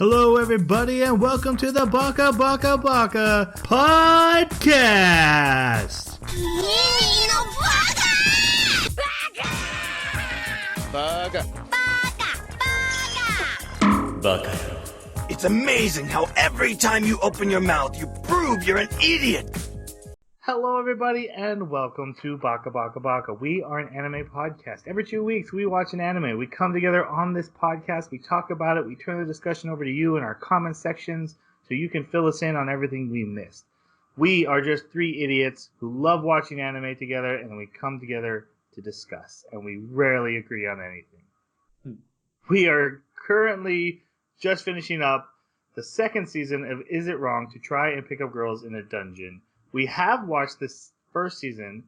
Hello, everybody, and welcome to the Baka Podcast. Baka. It's amazing how every time you open your mouth, you prove you're an idiot. Hello, everybody, and welcome to Baka. We are an anime podcast. Every 2 weeks, we watch an anime. We come together on this podcast. We talk about it. We turn the discussion over to you in our comment sections so you can fill us in on everything we missed. We are just three idiots who love watching anime together, and we come together to discuss, and we rarely agree on anything. We are currently just finishing up the second season of Is It Wrong to Try and Pick Up Girls in a Dungeon. We have watched this first season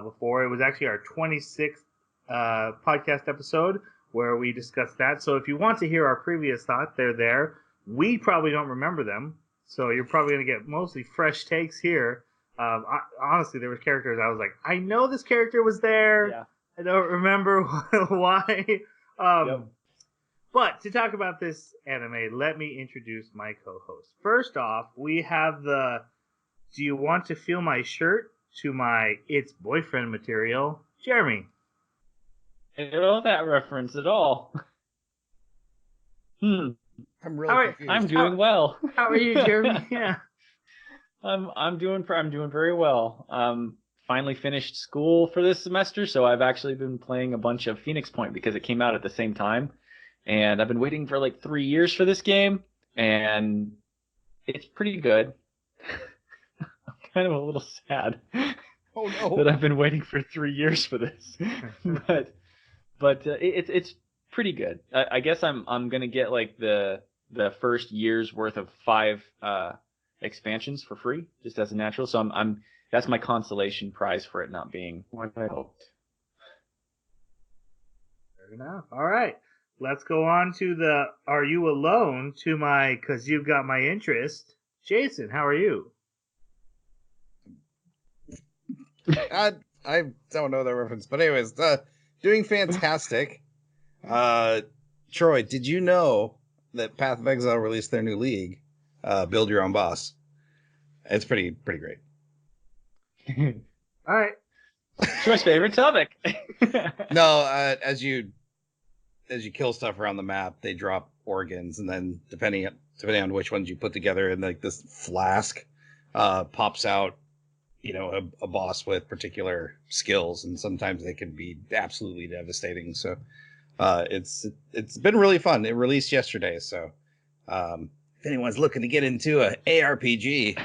before. It was actually our 26th podcast episode where we discussed that. So if you want to hear our previous thoughts, they're there. We probably don't remember them, so you're probably going to get mostly fresh takes here. Honestly, there were characters I was like, I know this character was there. Yeah. I don't remember why. But to talk about this anime, let me introduce my co-host. First off, we have the Do You Want to Feel My Shirt to my It's Boyfriend material, Jeremy. I don't know that reference at all. I'm really confused. I'm doing well. How are you, Jeremy? Yeah. I'm doing very well. Finally finished school for this semester, so I've actually been playing a bunch of Phoenix Point because it came out at the same time. And I've been waiting for like 3 years for this game, and it's pretty good. I'm kind of a little sad that I've been waiting for 3 years for this, but it's pretty good. I guess I'm gonna get like the first year's worth of 5 expansions for free, just as a natural. So that's my consolation prize for it not being what I hoped. Fair enough. All right. Let's go on to the Are You Alone to my Cause You've Got My Interest. Jason, how are you? I don't know that reference, but anyways, doing fantastic. Troy, did you know that Path of Exile released their new league, Build Your Own Boss? It's pretty great. All right. Troy's favorite topic. No, as you kill stuff around the map, they drop organs, and then depending on which ones you put together in like this flask, pops out, a boss with particular skills, and sometimes they can be absolutely devastating. So it's been really fun. It released yesterday, so if anyone's looking to get into a ARPG,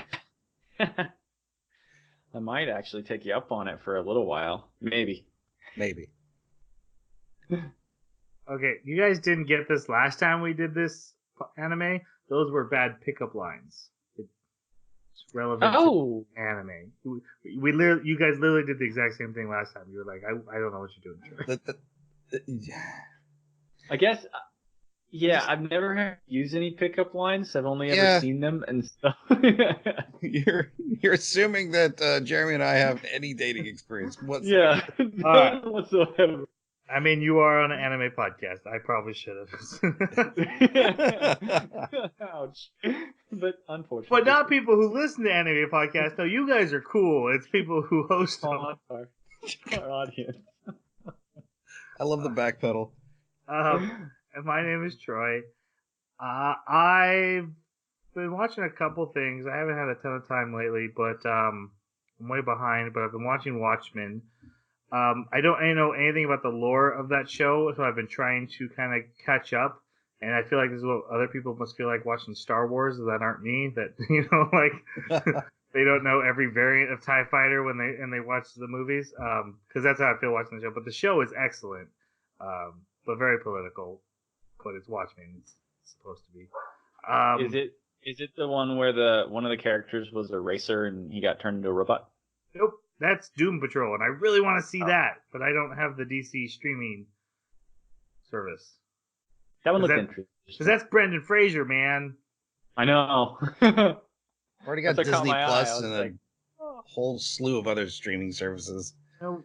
I might actually take you up on it for a little while, maybe. Okay, you guys didn't get this last time we did this anime. Those were bad pickup lines. It's relevant to anime. You guys literally did the exact same thing last time. You were like, I don't know what you're doing. I guess, yeah, I've never had to use any pickup lines. I've only ever seen them, and so you're assuming that Jeremy and I have any dating experience whatsoever. Yeah, none whatsoever. I mean, you are on an anime podcast. I probably should have. Ouch. But unfortunately. But not people who listen to anime podcasts. No, you guys are cool. It's people who host them. Our audience. I love the back pedal. And my name is Troy. I've been watching a couple things. I haven't had a ton of time lately, but I'm way behind. But I've been watching Watchmen. I don't know anything about the lore of that show, so I've been trying to kind of catch up. And I feel like this is what other people must feel like watching Star Wars that aren't me. That they don't know every variant of TIE Fighter when they watch the movies. Because that's how I feel watching the show. But the show is excellent, but very political. But it's Watchmen. It's supposed to be. Is it the one where one of the characters was a racer and he got turned into a robot? Nope. That's Doom Patrol, and I really want to see that, but I don't have the DC streaming service. That one looked interesting. Because that's Brendan Fraser, man. I know. Already got Disney Plus and a whole slew of other streaming services.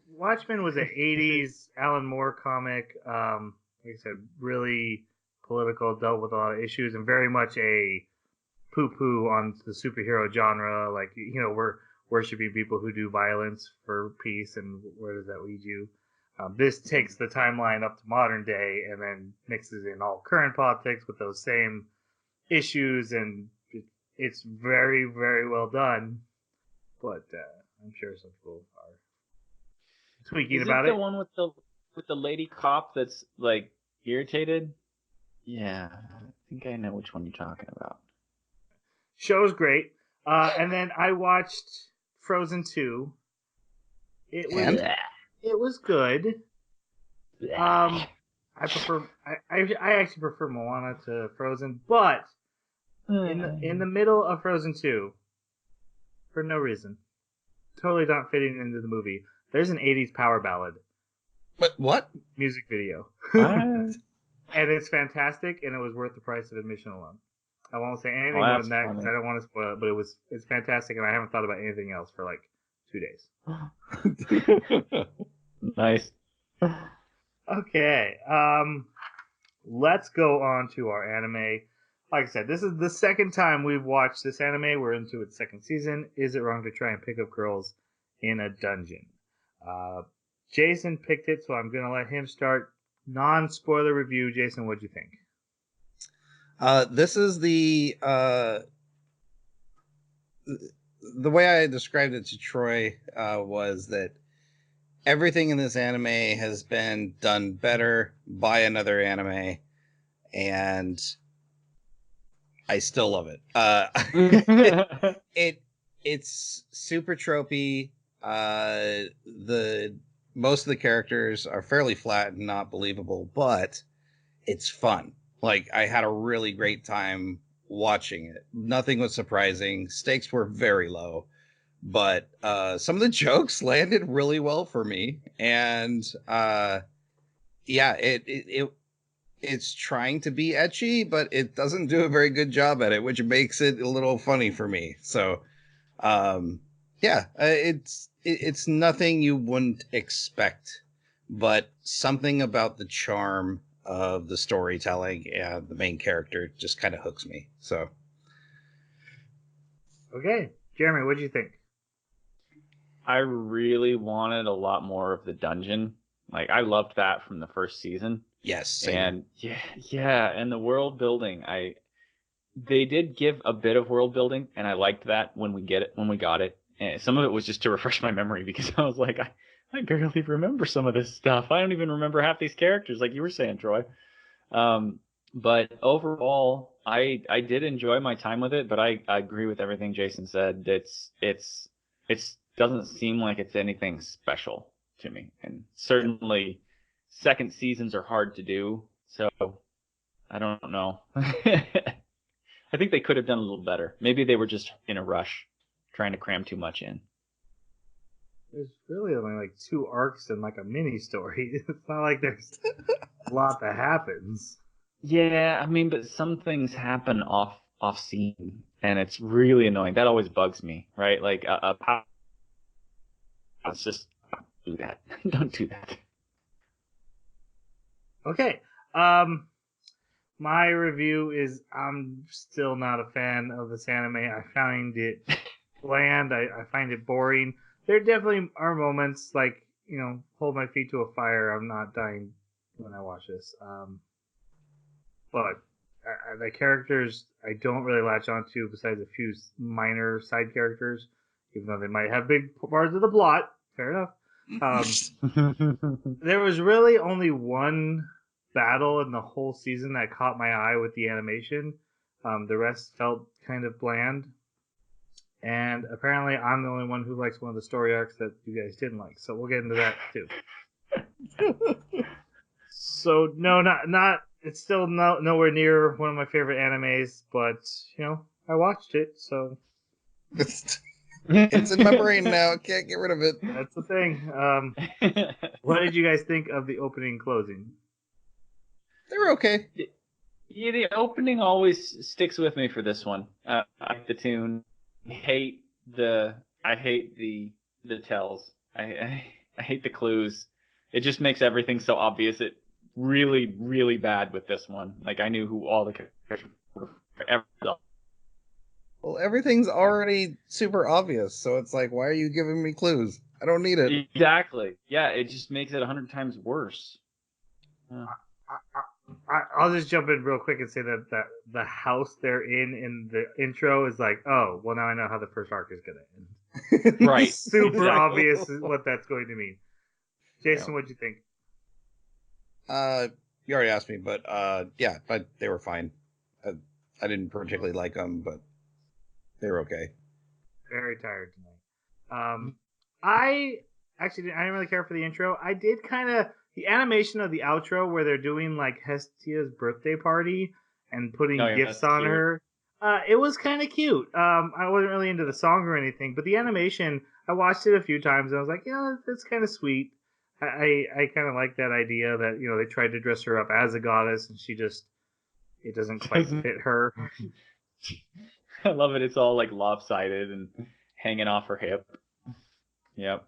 Watchmen was an 80s Alan Moore comic. Like I said, really political, dealt with a lot of issues, and very much a poo-poo on the superhero genre. Like, we're worshiping people who do violence for peace, and where does that lead you? This takes the timeline up to modern day and then mixes in all current politics with those same issues, and it's very, very well done. But I'm sure some people are tweaking about it. Is it the one with the lady cop that's like irritated? Yeah, I think I know which one you're talking about. Show's great. And then I watched Frozen 2. It was good. I actually prefer Moana to Frozen, but in the middle of Frozen 2, for no reason, totally not fitting into the movie, there's an 80s power ballad. What? Music video. What? And it's fantastic, and it was worth the price of admission alone. I won't say anything Oh, more that's than that because funny. I don't want to spoil it, but it's fantastic, and I haven't thought about anything else for like 2 days. Nice. Okay, let's go on to our anime. Like I said, this is the second time we've watched this anime. We're into its second season. Is it wrong to try and pick up girls in a dungeon? Jason picked it, so I'm going to let him start. Non-spoiler review. Jason, what'd you think? This is the way I described it to Troy was that everything in this anime has been done better by another anime, and I still love it. It's super tropey. Most of the characters are fairly flat and not believable, but it's fun. Like, I had a really great time watching it. Nothing was surprising. Stakes were very low, but some of the jokes landed really well for me. And it's trying to be ecchi, but it doesn't do a very good job at it, which makes it a little funny for me. So, it's nothing you wouldn't expect, but something about the charm of the storytelling and the main character just kind of hooks me. So, okay, Jeremy, what do you think? I really wanted a lot more of the dungeon. Like, I loved that from the first season. yes, same. And yeah, and the world building, they did give a bit of world building, and I liked that when we got it. And some of it was just to refresh my memory because I was like, I barely remember some of this stuff. I don't even remember half these characters, like you were saying, Troy. But overall, I did enjoy my time with it. But I agree with everything Jason said. It doesn't seem like it's anything special to me, and certainly second seasons are hard to do. So I don't know. I think they could have done a little better. Maybe they were just in a rush, trying to cram too much in. There's really only like 2 arcs and like a mini story. It's not like there's a lot that happens. Yeah, I mean, but some things happen off scene, and it's really annoying. That always bugs me, right? Like let's just do that. Don't do that. Okay. My review is I'm still not a fan of this anime. I find it bland. I find it boring. There definitely are moments like, hold my feet to a fire. I'm not dying when I watch this. But the characters I don't really latch onto besides a few minor side characters, even though they might have big parts of the plot. Fair enough. There was really only one battle in the whole season that caught my eye with the animation. The rest felt kind of bland. And apparently I'm the only one who likes one of the story arcs that you guys didn't like. So we'll get into that too. So no, not it's still nowhere near one of my favorite animes, but I watched it, so It's in my brain now. Can't get rid of it. that's the thing. What did you guys think of the opening and closing? They were okay. Yeah, the opening always sticks with me for this one. I like the tune. I hate the tells. I hate the clues. It just makes everything so obvious. It really, really bad with this one. Like, I knew who all the characters were forever. Well, everything's already super obvious, so it's like, why are you giving me clues? I don't need it. Exactly. Yeah, it just makes it 100 times worse. I'll just jump in real quick and say that the house they're in the intro is like, oh, well, now I know how the first arc is going to end. Right. Super Exactly. obvious what that's going to mean. Jason, what'd you think? You already asked me, but yeah, but they were fine. I didn't particularly like them, but they were okay. Very tired tonight. I didn't really care for the intro. I did kind of the animation of the outro where they're doing like Hestia's birthday party and putting gifts on cute. her. It was kind of cute. I wasn't really into the song or anything, but the animation, I watched it a few times and I was like, that's kind of sweet. I kind of like that idea that they tried to dress her up as a goddess and it doesn't quite fit her. I love it. It's all like lopsided and hanging off her hip. Yep.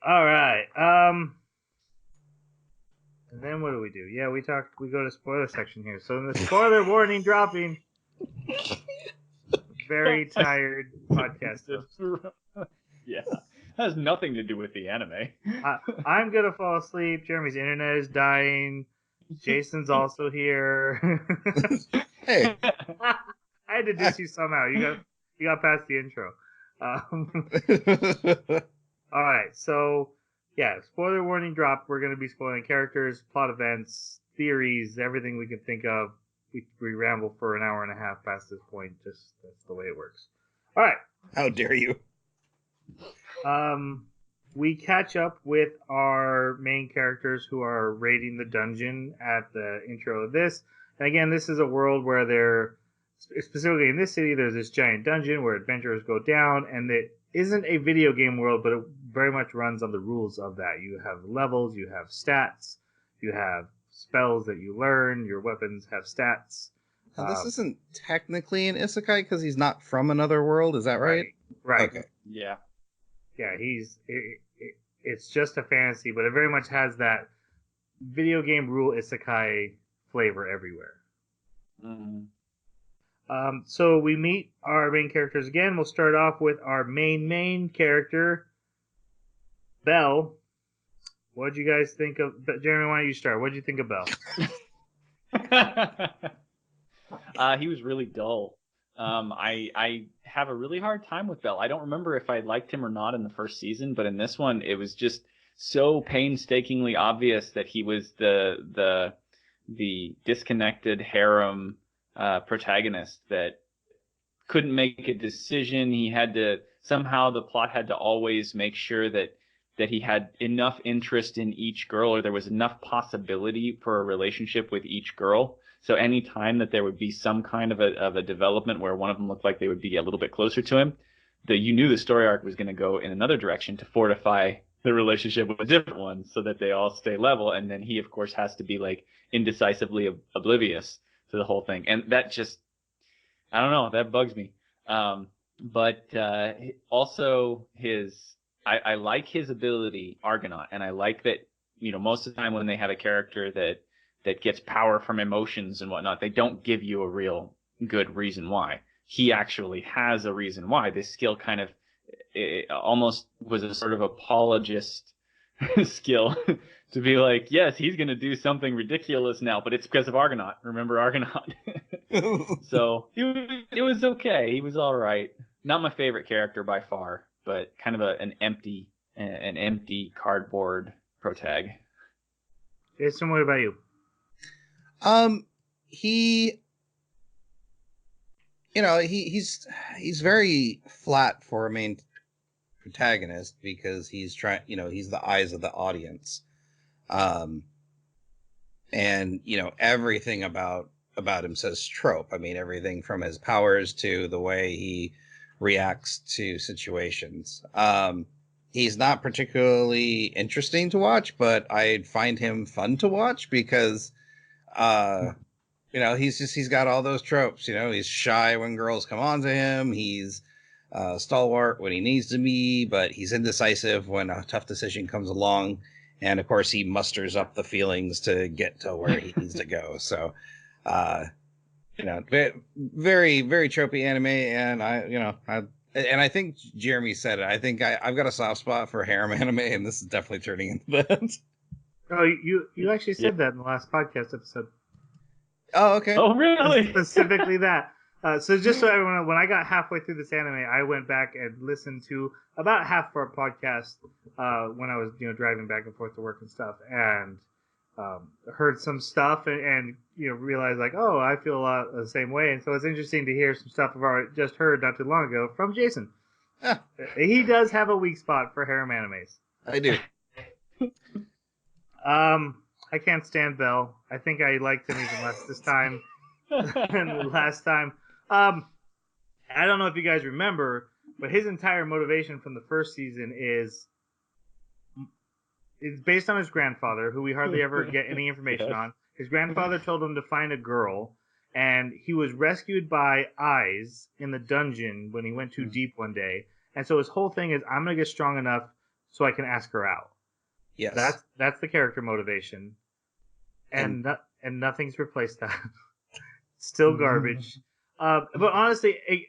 All right. And then what do we do? Yeah, we go to spoiler section here. So in the spoiler warning dropping. Very tired podcast. Yeah. That has nothing to do with the anime. I'm gonna fall asleep. Jeremy's internet is dying. Jason's also here. Hey, I had to diss you somehow. You got past the intro. All right, so yeah, spoiler warning drop. We're gonna be spoiling characters, plot events, theories, everything we can think of. We ramble for an hour and a half past this point. Just that's the way it works. All right. how dare you? We catch up with our main characters who are raiding the dungeon at the intro of this. And again, this is a world where they're specifically in this city. There's this giant dungeon where adventurers go down, and it isn't a video game world, but it very much runs on the rules of that. You have levels, you have stats, you have spells that you learn. Your weapons have stats. Now, this isn't technically an isekai because he's not from another world. Is that right? Right. Okay. Yeah. Yeah, it's just a fantasy, but it very much has that video game rule isekai flavor everywhere. Mm-hmm. So we meet our main characters again. We'll start off with our main character, Belle. What did you guys think of? Jeremy, why don't you start? What did you think of Belle? He was really dull. I have a really hard time with Belle. I don't remember if I liked him or not in the first season, but in this one, it was just so painstakingly obvious that he was the disconnected harem protagonist that couldn't make a decision. He had to somehow the plot had to always make sure that he had enough interest in each girl, or there was enough possibility for a relationship with each girl. So any time that there would be some kind of a development where one of them looked like they would be a little bit closer to him, that you knew the story arc was going to go in another direction to fortify the relationship with a different one so that they all stay level. And then he, of course, has to be like indecisively oblivious to the whole thing. And that just, I don't know, that bugs me. But also I like his ability, Argonaut, and I like that, most of the time when they have a character that gets power from emotions and whatnot, they don't give you a real good reason why. He actually has a reason why. This skill kind of almost was a sort of apologist skill to be like, yes, he's going to do something ridiculous now, but it's because of Argonaut. Remember Argonaut? So it was okay. He was all right. Not my favorite character by far, but kind of an empty cardboard protag. Jason, what about you? He's very flat for a main protagonist because he's trying, he's the eyes of the audience. And everything about him says trope. I mean, everything from his powers to the way he reacts to situations. He's not particularly interesting to watch, but I find him fun to watch because he's got all those tropes. He's shy when girls come on to him. He's stalwart when he needs to be, but he's indecisive when a tough decision comes along. and of course he musters up the feelings to get to where he needs to go. So, very, very tropey anime, and I think Jeremy said it. I think I've got a soft spot for harem anime, and this is definitely turning into that. Oh, you actually said that in the last podcast episode. Oh, okay. Oh, really? Specifically that. So just so everyone, when I got halfway through this anime, I went back and listened to about half of our podcast when I was driving back and forth to work and stuff, and heard some stuff and realized like, oh, I feel a lot the same way. And so it's interesting to hear some stuff I've already just heard not too long ago from Jason. Ah. He does have a weak spot for harem animes. I do. I can't stand Bell. I think I liked him even less this time than the last time. I don't know if you guys remember, but his entire motivation from the first season is based on his grandfather, who we hardly ever get any information on. His grandfather told him to find a girl, and he was rescued by Eyes in the dungeon when he went too deep one day. And so his whole thing is, I'm going to get strong enough so I can ask her out. Yes. That's the character motivation. And nothing's replaced that. Still garbage. But honestly, it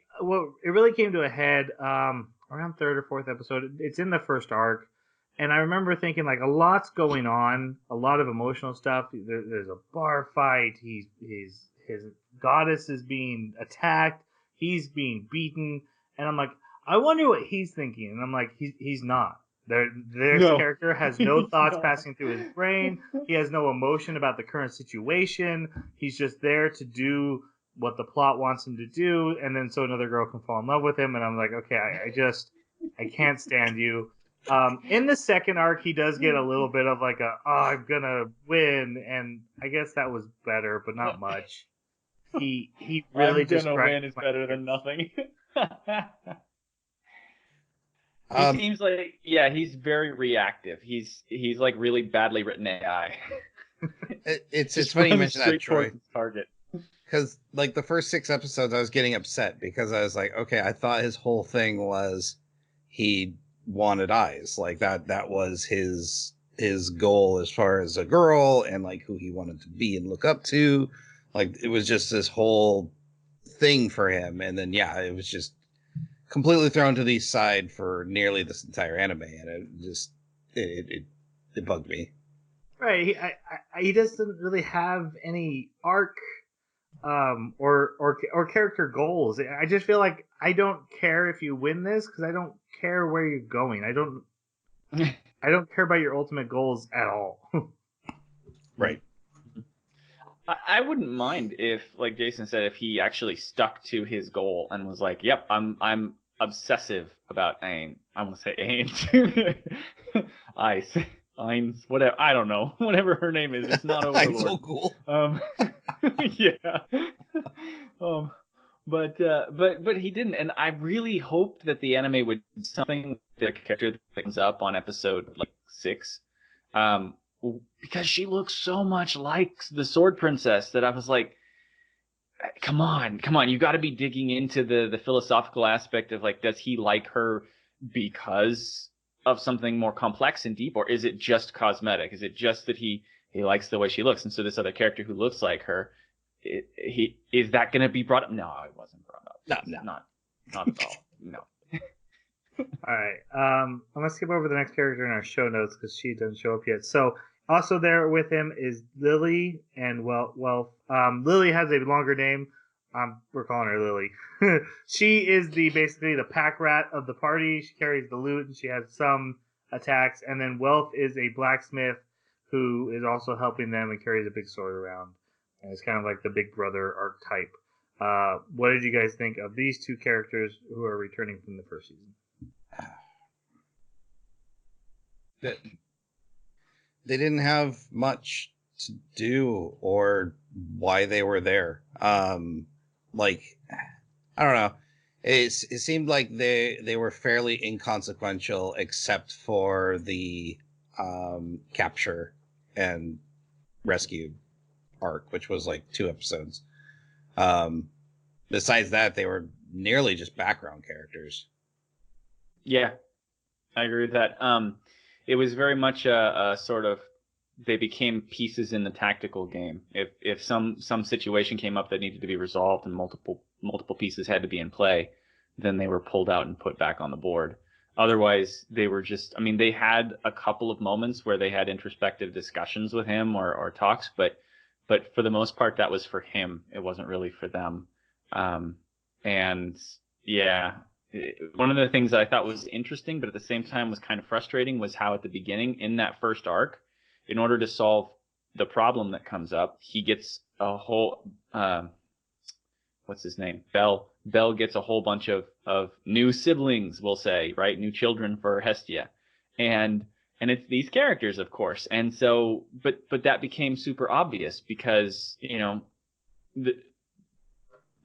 really came to a head around third or fourth episode. It's in the first arc. And I remember thinking, like, a lot's going on, a lot of emotional stuff. There's a bar fight. His goddess is being attacked. He's being beaten. And I'm like, I wonder what he's thinking. And I'm like, he's not. This character has no thoughts passing through his brain. He has no emotion about the current situation. He's just there to do what the plot wants him to do. And then so another girl can fall in love with him. And I'm like, okay, I can't stand you. In the second arc, he does get a little bit of like I'm gonna win, and I guess that was better, but not much. He really just win is better than nothing. He seems like he's very reactive. He's like really badly written AI. It's funny you mention that, Troy. Target. Because like the first 6 episodes, I was getting upset because I was like, okay, I thought his whole thing was he wanted Eyes, like that was his goal as far as a girl and like who he wanted to be and look up to. Like it was just this whole thing for him, and then it was just completely thrown to the side for nearly this entire anime, and it just it bugged me. Right, he doesn't really have any arc or character goals. I just feel like I don't care if you win this because I don't care where you're going. I don't care about your ultimate goals at all. Right. I wouldn't mind if, like Jason said, if he actually stuck to his goal and was like, "Yep, I'm obsessive about Ain." I want to say Ain. Ice, Ains, whatever. I don't know. Whatever her name is, it's not Overlord. I'm so cool. Yeah. But he didn't, and I really hoped that the anime would do something with the character that comes up on episode like 6, because she looks so much like the Sword Princess that I was like, come on, you got to be digging into the philosophical aspect of like, does he like her because of something more complex and deep, or is it just cosmetic? Is it just that he likes the way she looks, and so this other character who looks like her, is that going to be brought up? No, it wasn't brought up. No. Not at all. No. All right. I'm gonna skip over the next character in our show notes because she doesn't show up yet. So also there with him is Lily, and Lily has a longer name. We're calling her Lily. She is basically the pack rat of the party. She carries the loot and she has some attacks. And then Wealth is a blacksmith who is also helping them and carries a big sword around. And it's kind of like the big brother archetype. What did you guys think of these two characters who are returning from the first season? They didn't have much to do or why they were there. Like, I don't know. It seemed like they were fairly inconsequential except for the capture and rescue arc, which was like 2 episodes. Besides that, they were nearly just background characters. Yeah, I agree with that. it was very much a sort of, they became pieces in the tactical game. If some situation came up that needed to be resolved and multiple pieces had to be in play, then they were pulled out and put back on the board. Otherwise, they were just, I mean, they had a couple of moments where they had introspective discussions with him or talks, but for the most part, that was for him. It wasn't really for them. And yeah, one of the things that I thought was interesting, but at the same time was kind of frustrating, was how at the beginning in that first arc, in order to solve the problem that comes up, he gets a whole, what's his name? Bell gets a whole bunch of new siblings, we'll say, right? New children for Hestia. And it's these characters, of course. And so, but that became super obvious because, you know,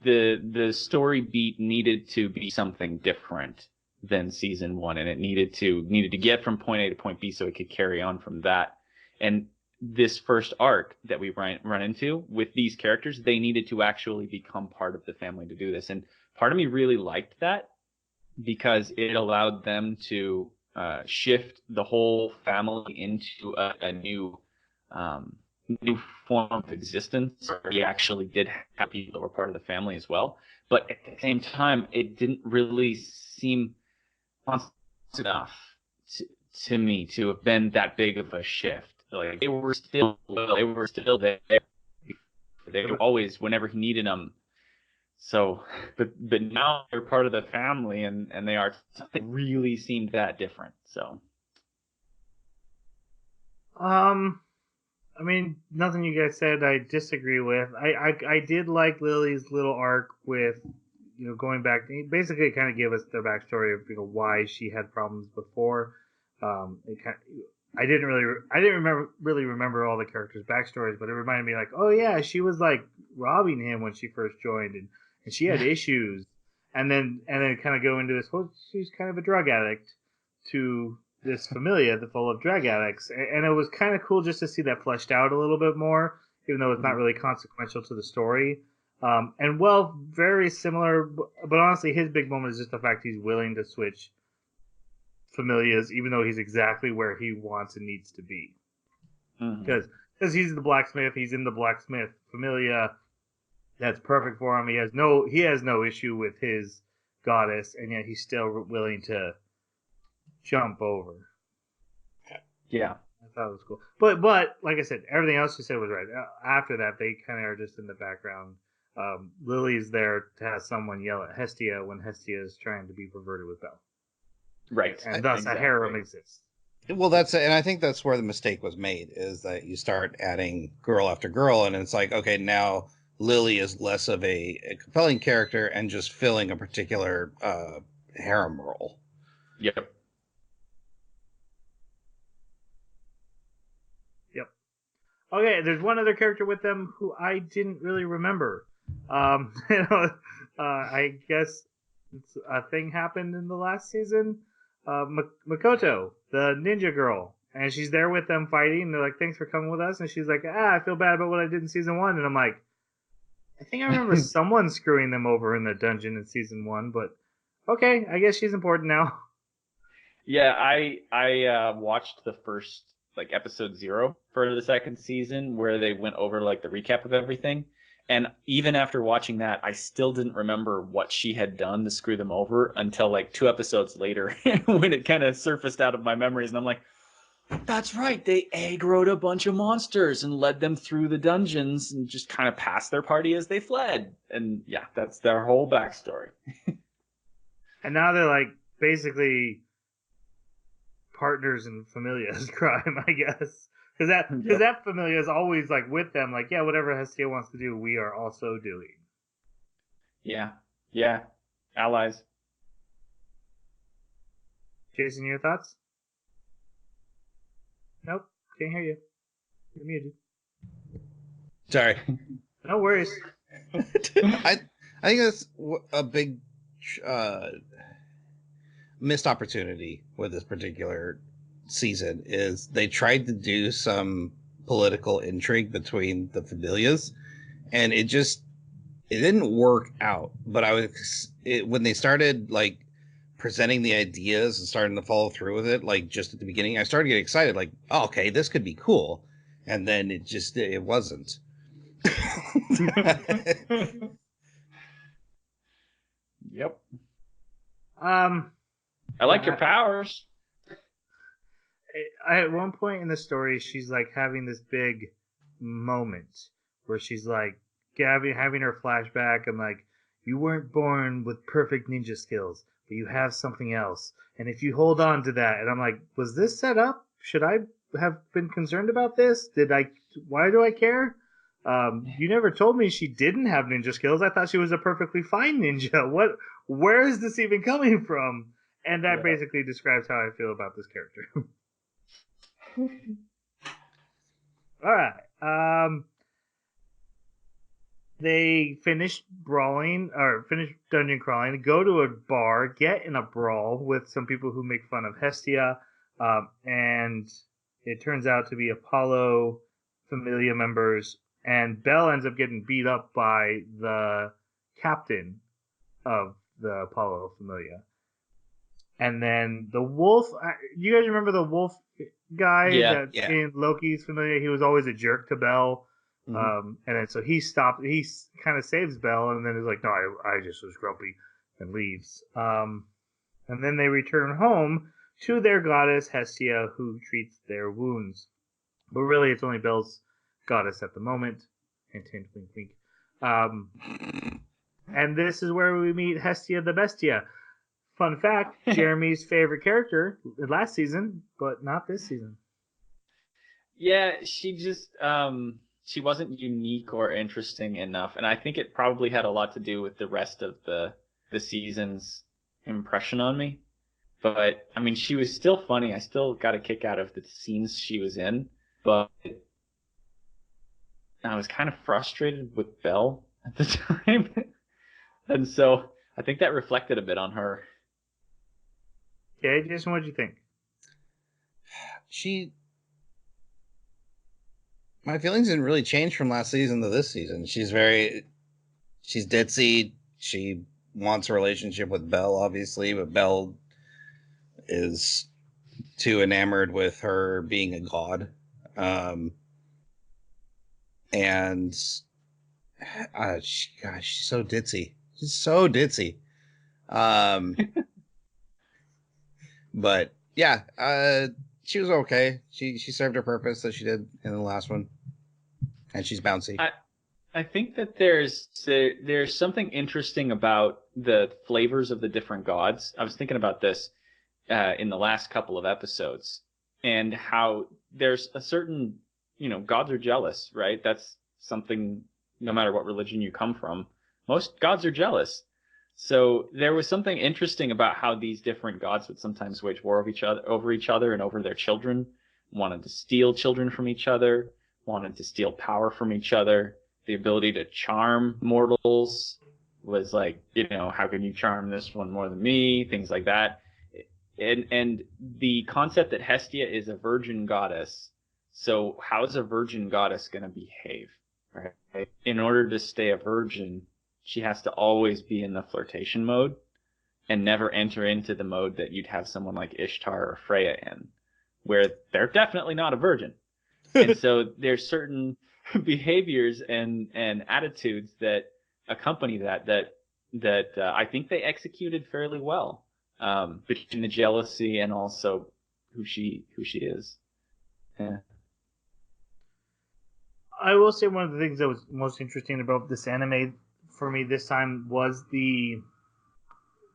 the story beat needed to be something different than season 1, and it needed to get from point A to point B so it could carry on from that. And this first arc that we run into with these characters, they needed to actually become part of the family to do this. And part of me really liked that because it allowed them to shift the whole family into a new form of existence. We actually did have people that were part of the family as well. But at the same time, it didn't really seem enough to me to have been that big of a shift. Like they were still there. They were always whenever he needed them. So, but now they're part of the family, and they are. It really seemed that different. So, I mean, nothing you guys said I disagree with. I did like Lily's little arc with, you know, going back. Basically, it kind of gave us the backstory of, you know, why she had problems before. I didn't really remember all the characters' backstories, but it reminded me like, oh yeah, she was like robbing him when she first joined, and she had issues, and then kind of go into this. Well, she's kind of a drug addict to this familia that's full of drug addicts, and it was kind of cool just to see that fleshed out a little bit more, even though it's not really consequential to the story. And well, very similar, but honestly, his big moment is just the fact he's willing to switch familias, even though he's exactly where he wants and needs to be. Because he's the blacksmith, he's in the blacksmith familia. That's perfect for him. He has no issue with his goddess, and yet he's still willing to jump over. Yeah, I thought it was cool. But like I said, everything else you said was right. After that, they kind of are just in the background. Lily's there to have someone yell at Hestia when Hestia is trying to be perverted with Belle. Right. And thus a harem exists. Well, and I think that's where the mistake was made, is that you start adding girl after girl, and it's like, okay, now Lily is less of a compelling character and just filling a particular harem role. Yep. Okay, there's one other character with them who I didn't really remember. I guess a thing happened in the last season. Makoto, the ninja girl, and she's there with them fighting. And they're like, "Thanks for coming with us." And she's like, "I feel bad about what I did in season 1." And I'm like, I think I remember someone screwing them over in the dungeon in season 1, but okay, I guess she's important now. Yeah, I watched the first like episode 0 for the second season where they went over like the recap of everything. And even after watching that, I still didn't remember what she had done to screw them over until like 2 episodes later when it kind of surfaced out of my memories. And I'm like, that's right. They aggroed a bunch of monsters and led them through the dungeons and just kind of passed their party as they fled. And yeah, that's their whole backstory. And now they're like basically partners in Familia's crime, I guess. Because that Familia is always like with them, like, yeah, whatever Hestia wants to do, we are also doing. Yeah. Allies. Jason, your thoughts? Nope, can't hear you. You're muted. Sorry. No worries. I think that's a big missed opportunity with this particular season, is they tried to do some political intrigue between the familias, and it didn't work out. But when they started like presenting the ideas and starting to follow through with it, like just at the beginning, I started to get excited, like, oh, okay, this could be cool. And then it wasn't. Yep. I like your powers. At one point in the story, she's like having this big moment where she's like having her flashback and like, you weren't born with perfect ninja skills, but you have something else. And if you hold on to that, and I'm like, was this set up? Should I have been concerned about this? Why do I care? You never told me she didn't have ninja skills. I thought she was a perfectly fine ninja. Where is this even coming from? And that basically describes how I feel about this character. All right. They finish dungeon crawling, go to a bar, get in a brawl with some people who make fun of Hestia, and it turns out to be Apollo Familia members, and Belle ends up getting beat up by the captain of the Apollo Familia. And then the wolf, you guys remember the wolf guy in Loki's Familia? He was always a jerk to Belle. Mm-hmm. And then so he kind of saves Belle, and then he's like, no, I just was grumpy, and leaves. And then they return home to their goddess Hestia, who treats their wounds. But really, it's only Belle's goddess at the moment. Hint, hint, wink, wink. And this is where we meet Hestia the Bestia. Fun fact, Jeremy's favorite character last season, but not this season. Yeah, she just... she wasn't unique or interesting enough, and I think it probably had a lot to do with the rest of the season's impression on me. But, I mean, she was still funny. I still got a kick out of the scenes she was in, but I was kind of frustrated with Belle at the time. And so I think that reflected a bit on her. Okay, Jason, what did you think? My feelings didn't really change from last season to this season. She's ditzy. She wants a relationship with Belle, obviously, but Belle is too enamored with her being a god. She's so ditzy. She's so ditzy. But yeah, she was okay. She served her purpose that she did in the last one, and she's bouncy. I think that there's something interesting about the flavors of the different gods. I was thinking about this in the last couple of episodes, and how there's a certain, gods are jealous, right? That's something, no matter what religion you come from, most gods are jealous. So there was something interesting about how these different gods would sometimes wage war over each other and over their children, wanted to steal children from each other, wanted to steal power from each other. The ability to charm mortals was like, how can you charm this one more than me? Things like that. And the concept that Hestia is a virgin goddess. So how is a virgin goddess going to behave? Right? In order to stay a virgin, she has to always be in the flirtation mode and never enter into the mode that you'd have someone like Ishtar or Freya in, where they're definitely not a virgin. And so there's certain behaviors and attitudes that accompany that I think they executed fairly well, between the jealousy and also who she is. Yeah. I will say one of the things that was most interesting about this anime for me this time was the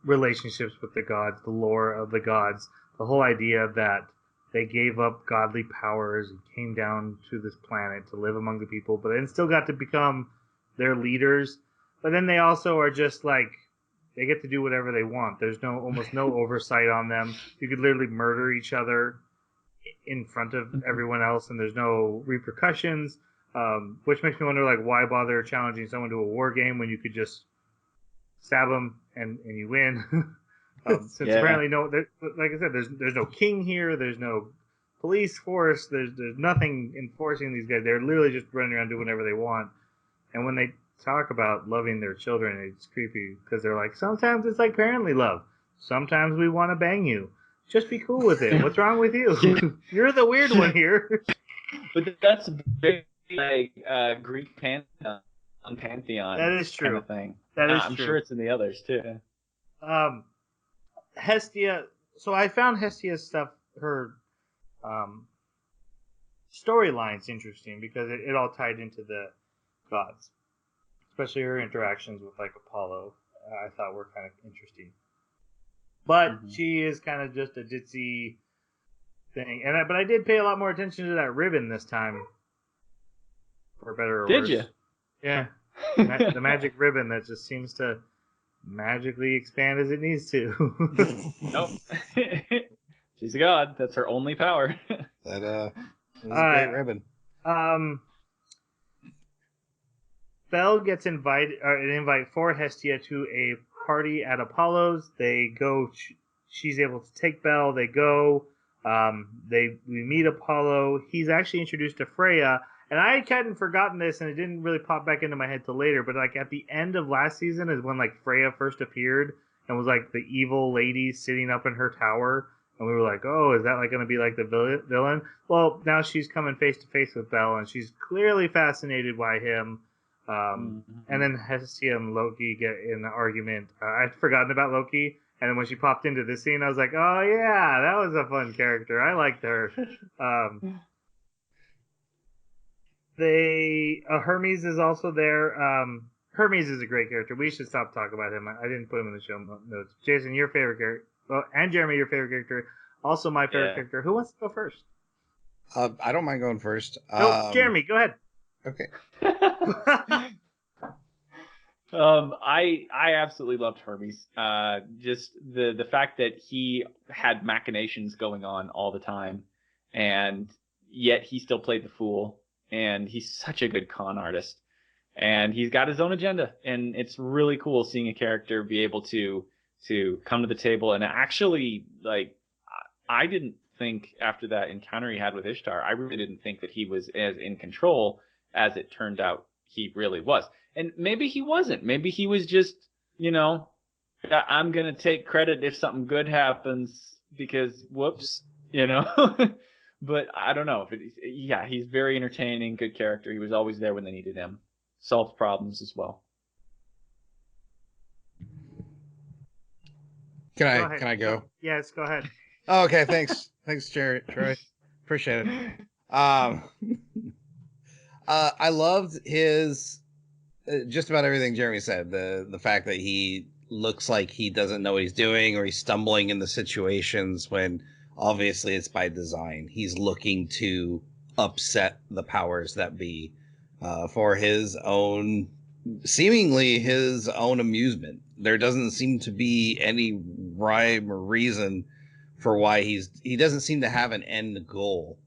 relationships with the gods, the lore of the gods, the whole idea that they gave up godly powers and came down to this planet to live among the people, but then still got to become their leaders. But then they also are just like, they get to do whatever they want. There's almost no oversight on them. You could literally murder each other in front of everyone else, and there's no repercussions. Which makes me wonder, like, why bother challenging someone to a war game when you could just stab them and you win? Since apparently like I said, there's no king here, there's no police force, there's nothing enforcing these guys. They're literally just running around doing whatever they want. And when they talk about loving their children, it's creepy because they're like, sometimes it's like parently love, Sometimes we want to bang you. Just be cool with it. What's wrong with you? You're the weird one here. But that's very like Greek pantheon That is kind true. of thing. That is I'm true. sure it's in the others too. Hestia. So I found Hestia's stuff, her storylines interesting because it all tied into the gods, especially her interactions with like Apollo. I thought were kind of interesting, but she is kind of just a ditzy thing. But I did pay a lot more attention to that ribbon this time, for better or worse. Did you? Yeah, the magic ribbon that just seems to magically expand as it needs to. Nope. She's a god. That's her only power. That is a great ribbon. Belle gets an invite for Hestia to a party at Apollo's. They go. She's able to take Belle. They go. We meet Apollo. He's actually introduced to Freya, and I hadn't forgotten this, and it didn't really pop back into my head till later. But like at the end of last season is when like Freya first appeared and was like the evil lady sitting up in her tower, and we were like, oh, is that like going to be like the villain? Well, now she's coming face to face with Belle, and she's clearly fascinated by him. And then Hestia and Loki get in an argument. I'd forgotten about Loki, and then when she popped into this scene, I was like, oh yeah, that was a fun character. I liked her. Hermes is also there. Hermes is a great character. We should stop talking about him. I didn't put him in the show notes. Jason, your favorite character. Well, and Jeremy, your favorite character. Also my favorite character. Who wants to go first? I don't mind going first. No, Jeremy, go ahead. Okay. I absolutely loved Hermes. Just the fact that he had machinations going on all the time, and yet he still played the fool. And he's such a good con artist, and he's got his own agenda. And it's really cool seeing a character be able to come to the table and actually, like, I didn't think after that encounter he had with Ishtar, I really didn't think that he was as in control as it turned out he really was. And maybe he wasn't. Maybe he was just, I'm going to take credit if something good happens because, whoops, But I don't know. He's very entertaining, good character. He was always there when they needed him. Solves problems as well. Can I go? Yes, go ahead. Oh, okay, thanks. Thanks, Troy. Appreciate it. I loved his just about everything Jeremy said. The fact that he looks like he doesn't know what he's doing, or he's stumbling in the situations when obviously it's by design. He's looking to upset the powers that be for his own, seemingly his own amusement. There doesn't seem to be any rhyme or reason for why he doesn't seem to have an end goal.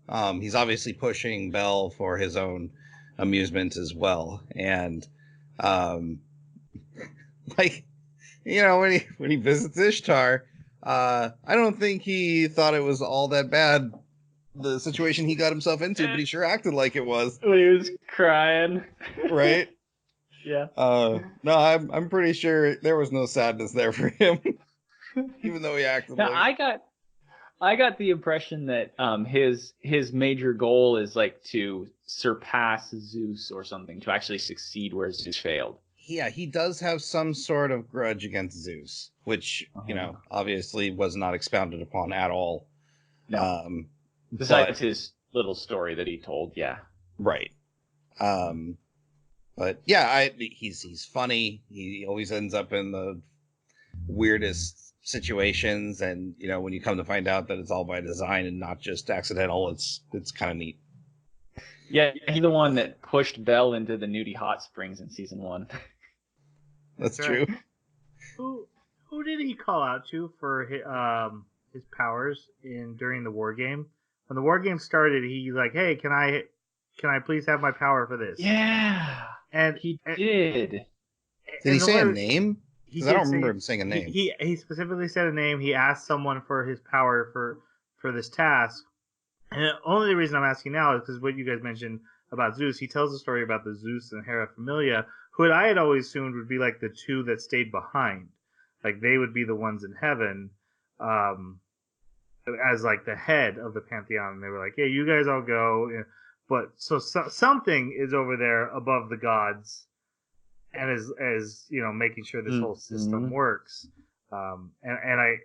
He's obviously pushing Belle for his own amusement as well. And when he visits Ishtar, I don't think he thought it was all that bad, the situation he got himself into, but he sure acted like it was. When he was crying. Right? Yeah. No, I'm pretty sure there was no sadness there for him, even though he acted like. I got the impression that his major goal is like to surpass Zeus or something, to actually succeed where Zeus failed. Yeah, he does have some sort of grudge against Zeus, which, obviously was not expounded upon at all. No. Besides his little story that he told, yeah. Right. But yeah, he's funny. He always ends up in the weirdest situations, and when you come to find out that it's all by design and not just accidental, it's kind of neat. Yeah, he's the one that pushed Belle into the nudie hot springs in season 1. That's true. Who did he call out to for his powers during the war game? When the war game started, he's like, "Hey, can I please have my power for this?" Yeah, and he did. Did he say a name? Because I don't remember him saying a name. He specifically said a name. He asked someone for his power for this task. And the only reason I'm asking now is because what you guys mentioned about Zeus. He tells a story about the Zeus and Hera Familia, who I had always assumed would be like the two that stayed behind. like they would be the ones in heaven, as like the head of the pantheon. And they were like, "Yeah, you guys all go." But so something is over there above the gods, and as making sure this whole system works. And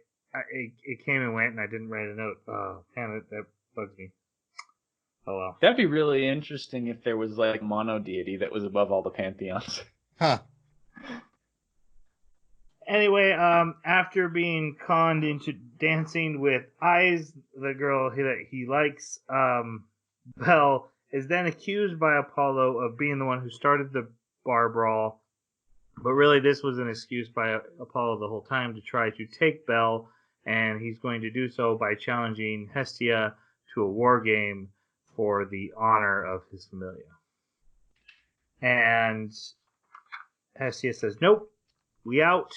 it came and went, and I didn't write a note. Oh, damn it, that bugs me. Oh well. That'd be really interesting if there was like mono deity that was above all the pantheons. Huh. Anyway, after being conned into dancing with Eyes, the girl that he likes, Belle is then accused by Apollo of being the one who started the bar brawl. But really, this was an excuse by Apollo the whole time to try to take Belle, and he's going to do so by challenging Hestia to a war game for the honor of his familia. And Hestia says, "Nope, we out.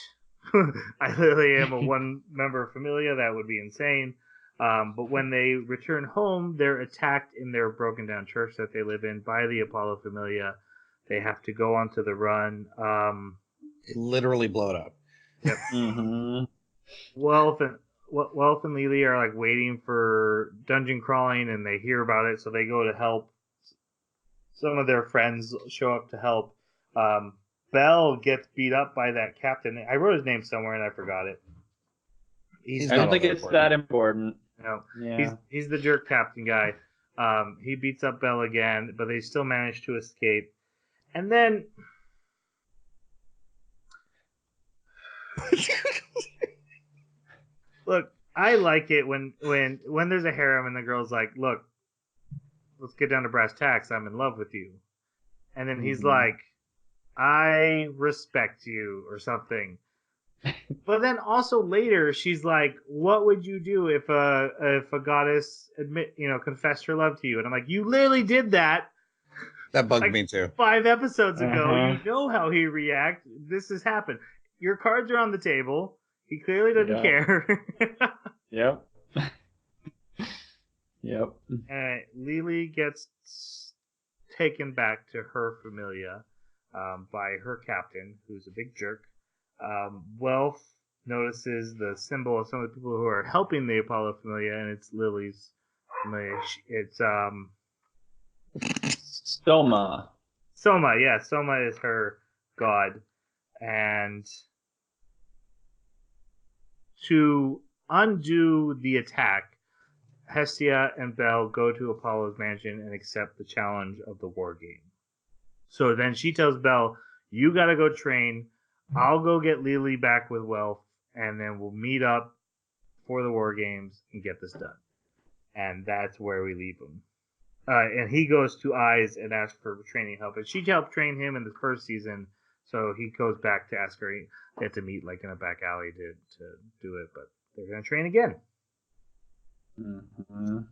I literally am a one-member familia. That would be insane." But when they return home, they're attacked in their broken-down church that they live in by the Apollo familia. They have to go onto the run. Literally blow it up. Yep. Mm-hmm. Wealth and Lily are like waiting for dungeon crawling, and they hear about it, so they go to help. Some of their friends show up to help. Belle gets beat up by that captain. I wrote his name somewhere and I forgot it. I don't think it's that important. No, Yeah. he's the jerk captain guy. He beats up Belle again, but they still manage to escape. And then look, I like it when there's a harem and the girl's like, "Look, let's get down to brass tacks. I'm in love with you." And then he's like, "I respect you," or something. But then also later, she's like, "What would you do if a goddess confessed her love to you?" And I'm like, "You literally did that." That bugged Like me too. 5 episodes ago. Uh-huh. You know how he reacts. This has happened. Your cards are on the table. He clearly doesn't care. Yep. Yep. Lily gets taken back to her familia by her captain, who's a big jerk. Wealth notices the symbol of some of the people who are helping the Apollo familia, and it's Lily's familia. It's Soma. Soma. Yeah, Soma is her god. And to undo the attack, Hestia and Belle go to Apollo's mansion and accept the challenge of the war game. So then she tells Belle, "You gotta go train. I'll go get Lily back with Wealth, and then we'll meet up for the war games and get this done." And that's where we leave him. And he goes to Eyes and asks for training help. And she helped train him in the first season, so he goes back to ask her. They have to meet like in a back alley to do it, but they're gonna train again. Mm-hmm.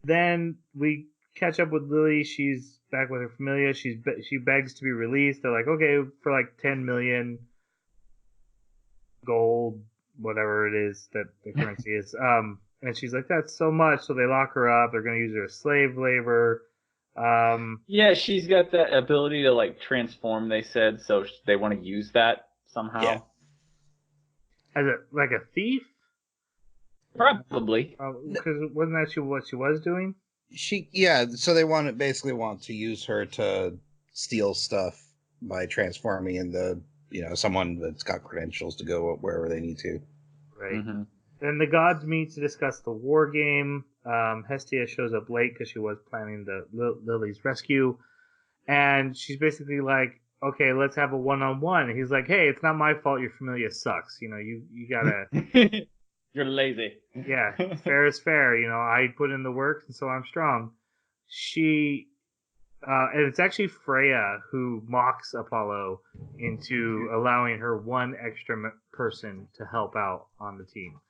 Then we catch up with Lily. She's back with her familia. She begs to be released. They're like, "Okay, for like 10 million gold, whatever it is that the currency is." And she's like, "That's so much." So they lock her up. They're going to use her as slave labor. Yeah, she's got that ability to like transform, they said, so they want to use that somehow. Yeah. As like a thief? Probably. Because wasn't that what she was doing? So they basically want to use her to steal stuff by transforming into someone that's got credentials to go wherever they need to. Right. Mm-hmm. Then the gods meet to discuss the war game. Hestia shows up late because she was planning Lily's rescue, and she's basically like, "Okay, let's have a one-on-one." And he's like, "Hey, it's not my fault your familia sucks. You gotta." You're lazy. Yeah, fair is fair. I put in the work, and so I'm strong. And it's actually Freya who mocks Apollo into allowing her one extra person to help out on the team.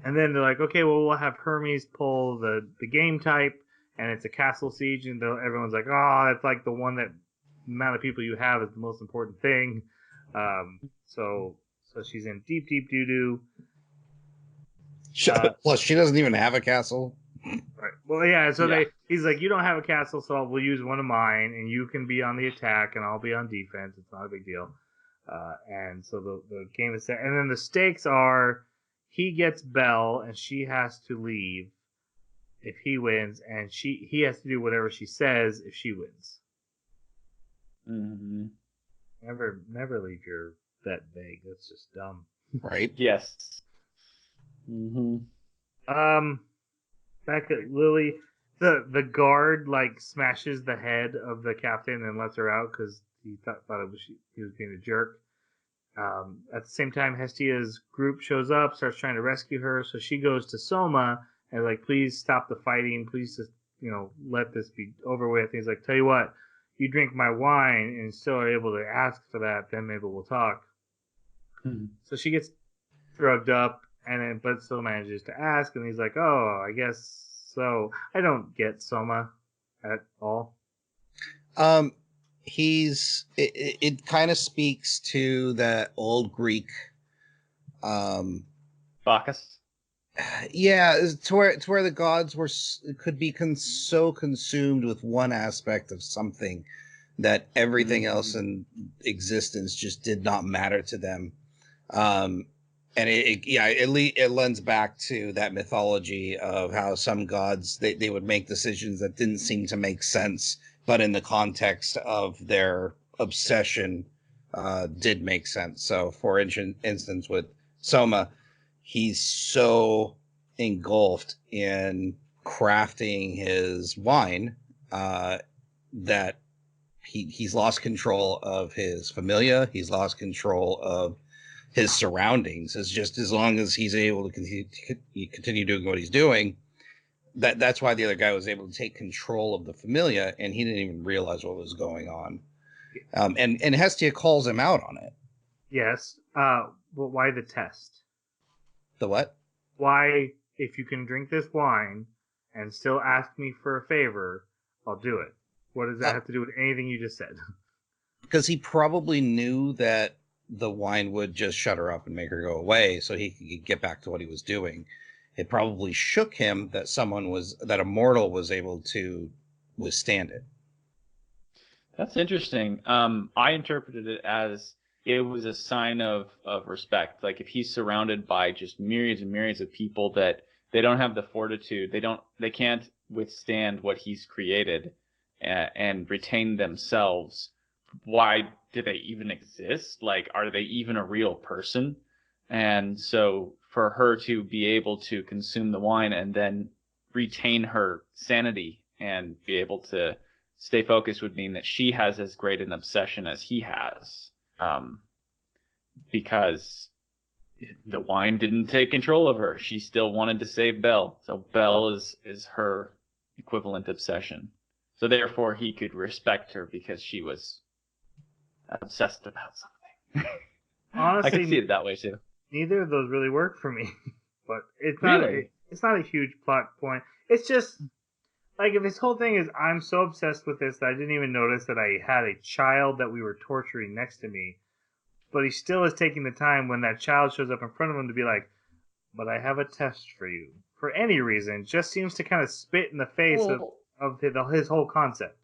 And then they're like, "Okay, well, we'll have Hermes pull the game type, and it's a castle siege." And everyone's like, "Oh, that's like the one that amount of people you have is the most important thing." So she's in deep doo-doo. Plus, she doesn't even have a castle. Right. Well, yeah. So he's like, you don't have a castle, so we'll use one of mine, and you can be on the attack, and I'll be on defense. It's not a big deal. And so the game is set, and then the stakes are he gets Belle, and she has to leave if he wins, and he has to do whatever she says if she wins. Mm-hmm. Never leave your bet vague. That's just dumb. Right? Yes. Mm-hmm. Back at Lily, the guard like smashes the head of the captain and lets her out because he thought he was being a jerk. At the same time, Hestia's group shows up, starts trying to rescue her, so she goes to Soma and like, please stop the fighting, please just let this be over with. And he's like, tell you what, you drink my wine and still are able to ask for that, then maybe we'll talk. Mm-hmm. So she gets drugged up, but still manages to ask, and he's like, oh, I guess so. I don't get Soma at all. It kind of speaks to that old Greek, Bacchus. yeah, it's where the gods could be so consumed with one aspect of something that everything else in existence just did not matter to them. And it lends back to that mythology of how some gods they would make decisions that didn't seem to make sense, but in the context of their obsession, did make sense. So, for instance, with Soma, he's so engulfed in crafting his wine that he's lost control of his familia. He's lost control of his surroundings. It's just as long as he's able to continue doing what he's doing, that's why the other guy was able to take control of the familia, and he didn't even realize what was going on. And Hestia calls him out on it. Yes. Well, why the test? The what? Why, if you can drink this wine and still ask me for a favor, I'll do it. What does that have to do with anything you just said? Because he probably knew that the wine would just shut her up and make her go away, so he could get back to what he was doing. It probably shook him that a mortal was able to withstand it. That's interesting. I interpreted it as it was a sign of respect. Like if he's surrounded by just myriads and myriads of people that they don't have the fortitude, they can't withstand what he's created and retain themselves. Why do they even exist? Like, are they even a real person? And so for her to be able to consume the wine and then retain her sanity and be able to stay focused would mean that she has as great an obsession as he has. Because the wine didn't take control of her. She still wanted to save Belle. So Belle is her equivalent obsession. So therefore he could respect her because she was obsessed about something. Honestly, I can see it that way too. Neither of those really work for me. But it's not a huge plot point. It's just like if his whole thing is I'm so obsessed with this that I didn't even notice that I had a child that we were torturing next to me. But he still is taking the time when that child shows up in front of him to be like, but I have a test for you. For any reason, just seems to kind of spit in the face of his whole concept.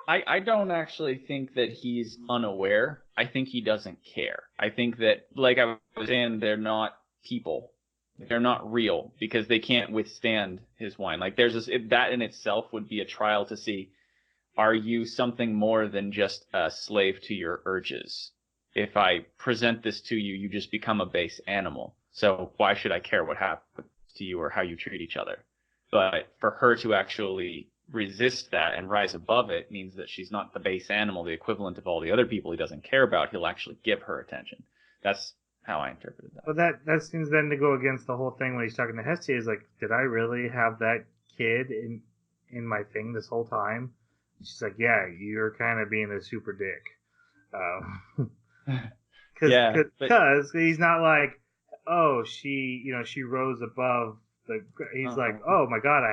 I don't actually think that he's unaware. I think he doesn't care. I think that, like I was saying, they're not people. They're not real because they can't withstand his wine. Like that in itself would be a trial to see, are you something more than just a slave to your urges? If I present this to you, you just become a base animal. So why should I care what happens to you or how you treat each other? But for her to actually resist that and rise above it means that she's not the base animal, the equivalent of all the other people he doesn't care about. He'll actually give her attention. That's how I interpreted that. But that seems then to go against the whole thing when he's talking to Hestia. Is like, did I really have that kid in my thing this whole time? She's like, yeah, you're kind of being a super dick. Because he's not like, oh, she rose above the. He's like, oh my god,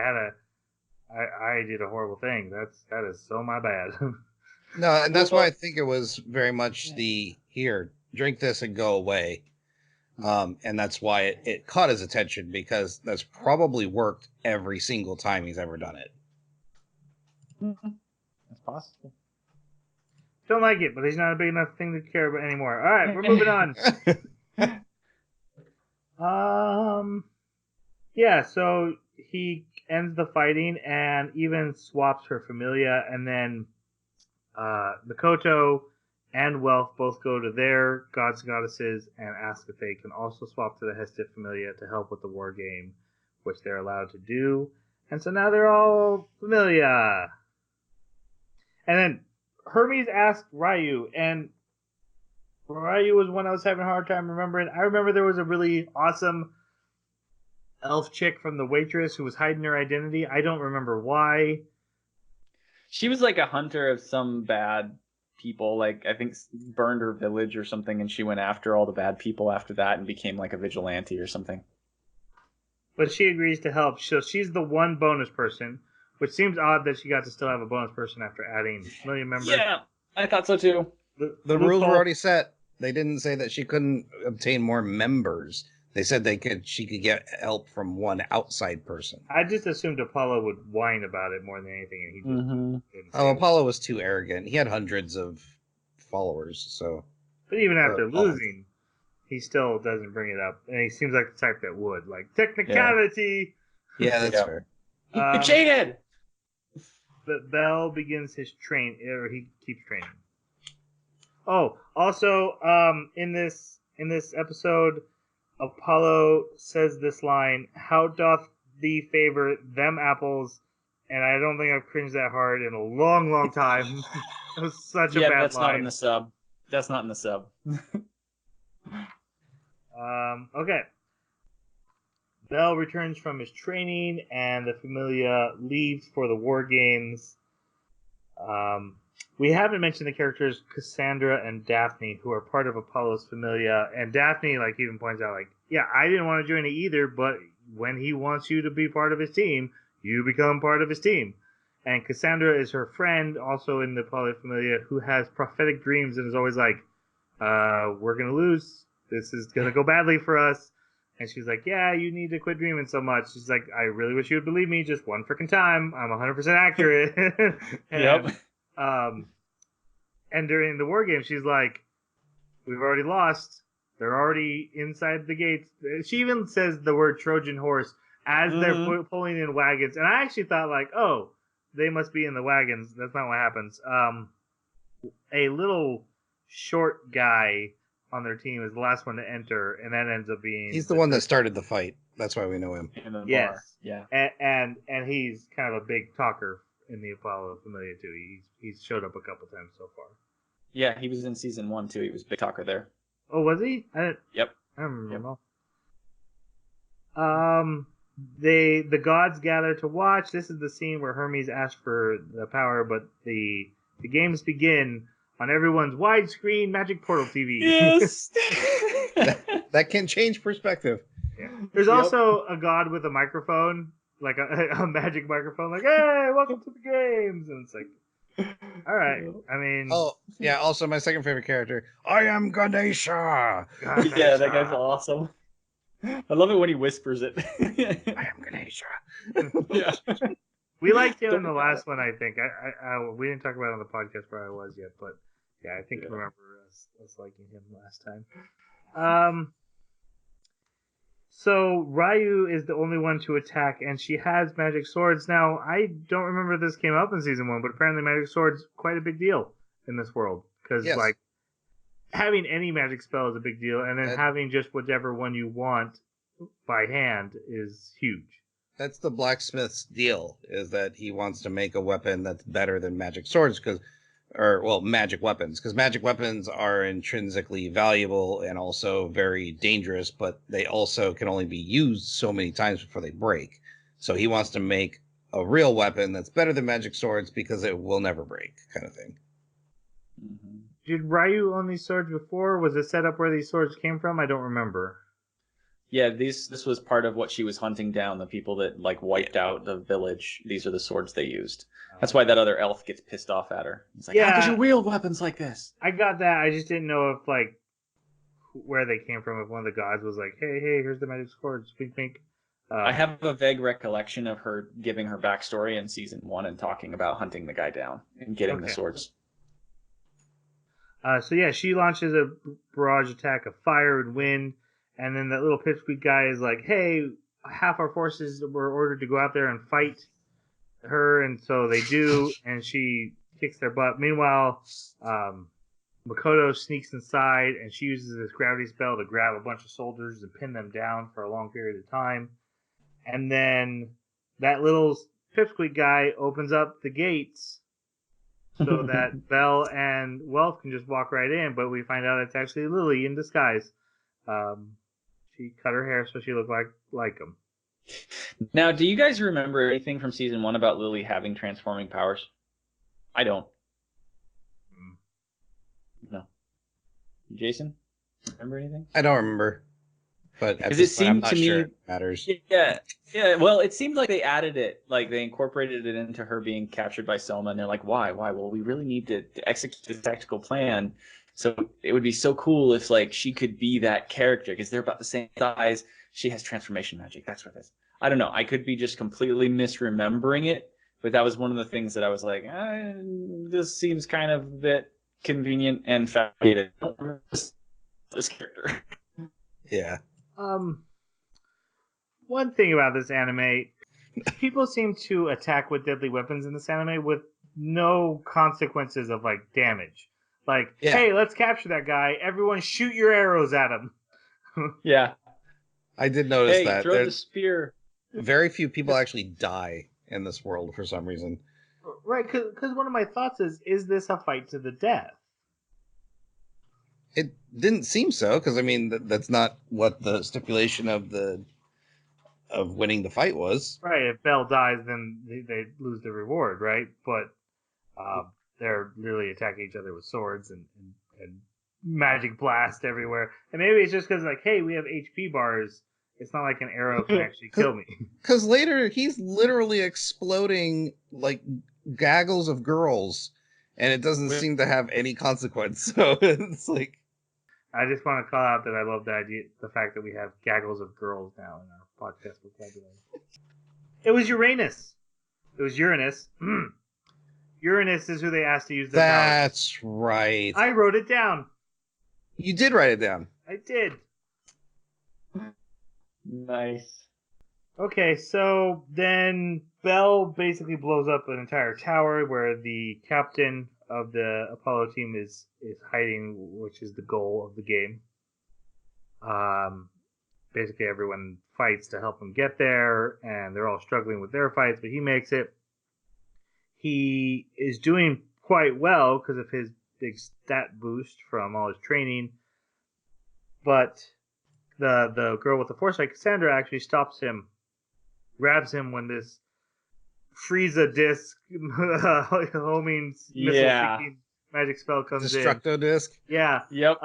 I did a horrible thing. That is so my bad. No, and that's why I think it was very much here, drink this and go away. And that's why it caught his attention, because that's probably worked every single time he's ever done it. That's possible. Don't like it, but he's not a big enough thing to care about anymore. All right, we're moving on. Yeah, so he ends the fighting and even swaps her familia, and then Makoto and Wealth both go to their gods and goddesses and ask if they can also swap to the Hestia familia to help with the war game, which they're allowed to do. And so now they're all familia. And then Hermes asked Ryu, and Ryu was one I was having a hard time remembering. I remember there was a really awesome elf chick from The Waitress who was hiding her identity. I don't remember why. She was like a hunter of some bad people, like I think burned her village or something, and she went after all the bad people after that and became like a vigilante or something. But she agrees to help. So she's the one bonus person, which seems odd that she got to still have a bonus person after adding million members. Yeah, I thought so too. The rules were already set. They didn't say that she couldn't obtain more members. They said she could get help from one outside person. I just assumed Apollo would whine about it more than anything, and he just didn't. Oh, Apollo was too arrogant. He had hundreds of followers, so. But even after losing, he still doesn't bring it up, and he seems like the type that would. Like, technicality. Yeah, that's fair. You cheated. But Bell begins his or he keeps training. Oh, also, in this episode, Apollo says this line, "How doth thee favor them apples?" And I don't think I've cringed that hard in a long, long time. It was such a bad line. Yeah, that's not in the sub. That's not in the sub. Okay. Bell returns from his training, and the Familia leaves for the war games. We haven't mentioned the characters Cassandra and Daphne, who are part of Apollo's Familia. And Daphne, even points out, yeah, I didn't want to join it either, but when he wants you to be part of his team, you become part of his team. And Cassandra is her friend, also in the Apollo Familia, who has prophetic dreams and is always like, we're going to lose. This is going to go badly for us. And she's like, yeah, you need to quit dreaming so much. She's like, I really wish you would believe me just one freaking time. I'm 100% accurate. Yep. And during the war game, she's like, we've already lost. They're already inside the gates. She even says the word Trojan horse as they're pulling in wagons. And I actually thought, oh, they must be in the wagons. That's not what happens. A little short guy on their team is the last one to enter, and that ends up being... He's the one that started the fight. That's why we know him. In the yes. bar. Yeah. And he's kind of a big talker in the Apollo Familia, too. He's showed up a couple times so far. Yeah, he was in season 1, too. He was a big talker there. Oh, was he? Yep. I don't remember. Yep. The gods gather to watch. This is the scene where Hermes asks for the power, but the games begin on everyone's widescreen Magic Portal TV. Yes! that can change perspective. Yeah. There's also a god with a microphone, like a magic microphone, like, hey, welcome to the games. And it's like, all right. I mean... Oh, yeah, also my second favorite character, I am Ganesha! Yeah, that guy's awesome. I love it when he whispers it. I am Ganesha. Yeah. We liked him in the last one, I think. We didn't talk about it on the podcast where I was yet, but yeah, I think I remember us liking him last time. So Ryu is the only one to attack, and she has magic swords. Now, I don't remember if this came up in season 1, but apparently magic swords quite a big deal in this world. Because, having any magic spell is a big deal, and then having just whichever one you want by hand is huge. That's the blacksmith's deal, is that he wants to make a weapon that's better than magic swords, magic weapons, because magic weapons are intrinsically valuable and also very dangerous, but they also can only be used so many times before they break. So he wants to make a real weapon that's better than magic swords because it will never break, kind of thing. Mm-hmm. Did Ryu own these swords before? Was it set up where these swords came from? I don't remember. Yeah, this was part of what she was hunting down, the people that wiped out the village. These are the swords they used. That's why that other elf gets pissed off at her. He's like, how could you wield weapons like this? I got that. I just didn't know if where they came from. If one of the gods was like, "Hey, here's the magic swords," wink, wink. I have a vague recollection of her giving her backstory in season 1 and talking about hunting the guy down and getting the swords. So yeah, she launches a barrage attack of fire and wind, and then that little pipsqueak guy is like, "Hey, half our forces were ordered to go out there and fight her," and so they do, and she kicks their butt. Meanwhile, Makoto sneaks inside, and she uses this gravity spell to grab a bunch of soldiers and pin them down for a long period of time. And then that little pipsqueak guy opens up the gates so that Belle and Wealth can just walk right in, but we find out it's actually Lily in disguise. She cut her hair so she looked like him. Now, do you guys remember anything from season 1 about Lily having transforming powers? I don't. No. Jason? Remember anything? I don't remember. But at Because this it point, I'm seemed not to sure me, it matters. yeah. Well, it seemed like they added it, like they incorporated it into her being captured by Selma, and they're like, why? Well, we really need to execute this tactical plan. So it would be so cool if like she could be that character because they're about the same size. She has transformation magic. That's what it is. I don't know. I could be just completely misremembering it, but that was one of the things that I was like, this seems kind of a bit convenient and fabricated. This character. Yeah. One thing about this anime, people seem to attack with deadly weapons in this anime with no consequences of like damage. Like, hey, let's capture that guy. Everyone shoot your arrows at him. Yeah. I did notice that. Throw the spear. Very few people actually die in this world for some reason. Right, because one of my thoughts is this a fight to the death? It didn't seem so, because I mean that's not what the stipulation of winning the fight was. Right, if Belle dies, then they lose the reward, right? But they're literally attacking each other with swords and magic blast everywhere. And maybe it's just because like, hey, we have HP bars. It's not like an arrow can actually kill me. Because later he's literally exploding like gaggles of girls, and it doesn't seem to have any consequence. So it's like. I just want to call out that I love the fact that we have gaggles of girls now in our podcast vocabulary. It was Uranus. It was Uranus. Uranus is who they asked to use their powers. That's right. I wrote it down. You did write it down. I did. Nice. Okay, so then Belle basically blows up an entire tower where the captain of the Apollo team is hiding, which is the goal of the game. Basically everyone fights to help him get there, and they're all struggling with their fights, but he makes it. He is doing quite well because of his big stat boost from all his training, but the girl with the foresight, Cassandra, actually stops him, grabs him when this Frieza disc homing missile-seeking magic spell comes in. Destructo disc? Yeah. Yep.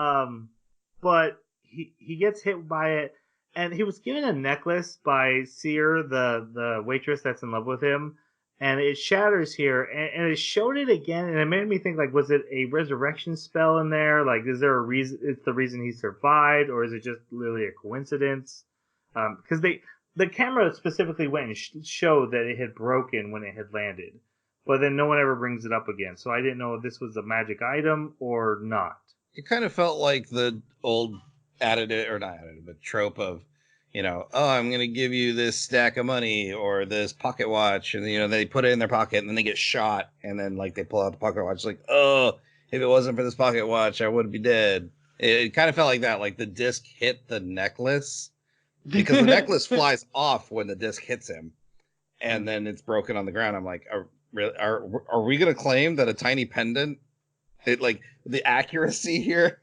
But he gets hit by it, and he was given a necklace by Seer, the waitress that's in love with him, and it shatters here, and it showed it again, and it made me think, like, was it a resurrection spell in there? Like, is there a reason? It's the reason he survived, or is it just literally a coincidence? Because the camera specifically went and showed that it had broken when it had landed, but then no one ever brings it up again. So I didn't know if this was a magic item or not. It kind of felt like the old but trope of, oh, I'm going to give you this stack of money or this pocket watch. And, they put it in their pocket and then they get shot. And then, like, they pull out the pocket watch, like, oh, if it wasn't for this pocket watch, I would be dead. It kind of felt like that. Like, the disc hit the necklace. Because the necklace flies off when the disc hits him, and then it's broken on the ground. I'm like, are we going to claim that a tiny pendant, the accuracy here?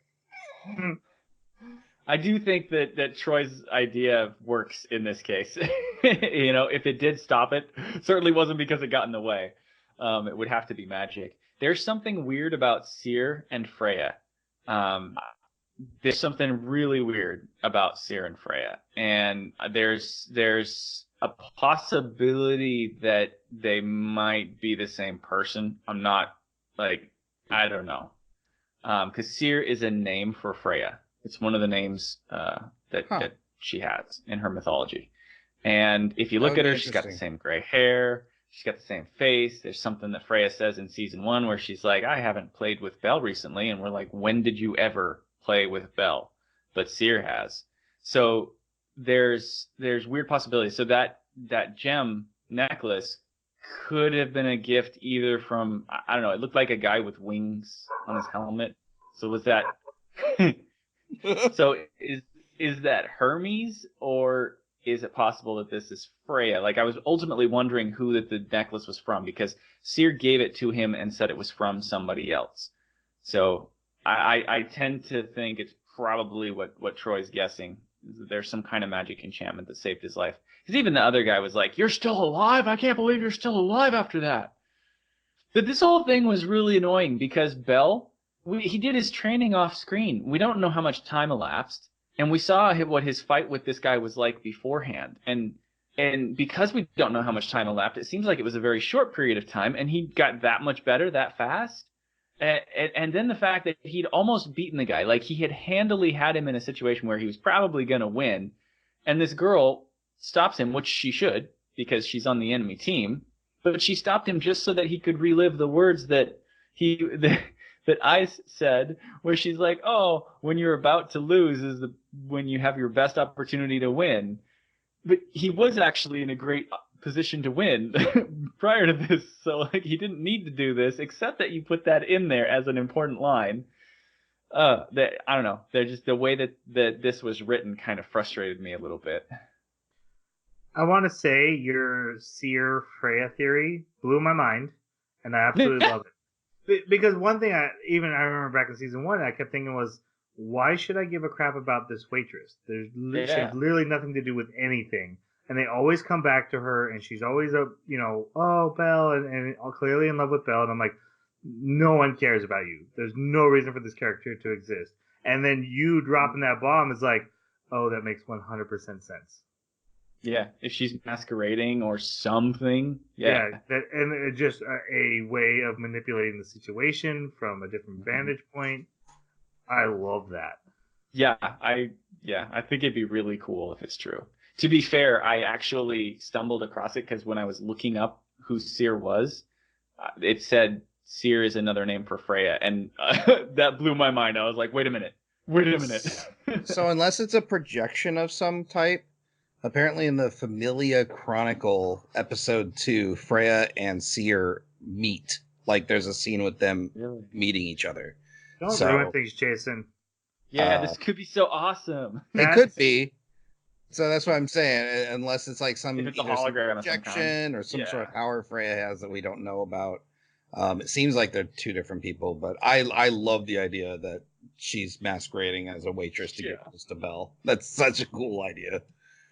I do think that Troy's idea works in this case. If it did stop it, certainly wasn't because it got in the way. It would have to be magic. There's something weird about Seer and Freya. There's something really weird about Seer and Freya, and there's a possibility that they might be the same person. I don't know, because Seer is a name for Freya, It's one of the names that Huh. that she has in her mythology. And if you That look would at be her, she's got the interesting. same gray hair. She's got the same face. There's something that Freya says in season 1 where she's like, I haven't played with Belle recently. And we're like, when did you ever play with Belle? But Seer has. So there's weird possibilities. So that gem necklace could have been a gift either from, I don't know, it looked like a guy with wings on his helmet. So was that so is that Hermes, or is it possible that this is Freya? Like, I was ultimately wondering who that the necklace was from, because Seer gave it to him and said it was from somebody else. So I tend to think it's probably what Troy's guessing. There's some kind of magic enchantment that saved his life. Because even the other guy was like, "You're still alive? I can't believe you're still alive after that." But this whole thing was really annoying because Bell, he did his training off screen. We don't know how much time elapsed, and we saw what his fight with this guy was like beforehand. And because we don't know how much time elapsed, it seems like it was a very short period of time, and he got that much better that fast. And then the fact that he'd almost beaten the guy, like he had handily had him in a situation where he was probably going to win, and this girl stops him, which she should, because she's on the enemy team. But she stopped him just so that he could relive the words that that Ice said, where she's like, "Oh, when you're about to lose is when you have your best opportunity to win." But he was actually in a great position to win prior to this, so like he didn't need to do this, except that you put that in there as an important line. That I don't know. They're just the way that this was written kind of frustrated me a little bit. I want to say your Seer Freya theory blew my mind, and I absolutely love it. Because one thing I remember back in season 1, I kept thinking was, why should I give a crap about this waitress? She has Yeah. literally nothing to do with anything, and they always come back to her, and she's always oh Belle, and clearly in love with Belle, and I'm like, no one cares about you. There's no reason for this character to exist, and then you dropping that bomb is like, oh, that makes 100% sense. Yeah, if she's masquerading or something. Yeah. And it just a way of manipulating the situation from a different vantage point. I love that. Yeah, I think it'd be really cool if it's true. To be fair, I actually stumbled across it because when I was looking up who Seer was, it said Seer is another name for Freya, and that blew my mind. I was like, wait a minute. So unless it's a projection of some type, apparently in the Familia Chronicle episode 2, Freya and Seer meet. Like there's a scene with them Really? meeting each other. Don't So- ruin things, Jason. Yeah, this could be so awesome. It could be. So that's what I'm saying. Unless it's like some, If it's a either some hologram of some kind. projection or some sort of power Freya has that we don't know about. It seems like they're two different people, but I love the idea that she's masquerading as a waitress to get close to Belle. That's such a cool idea.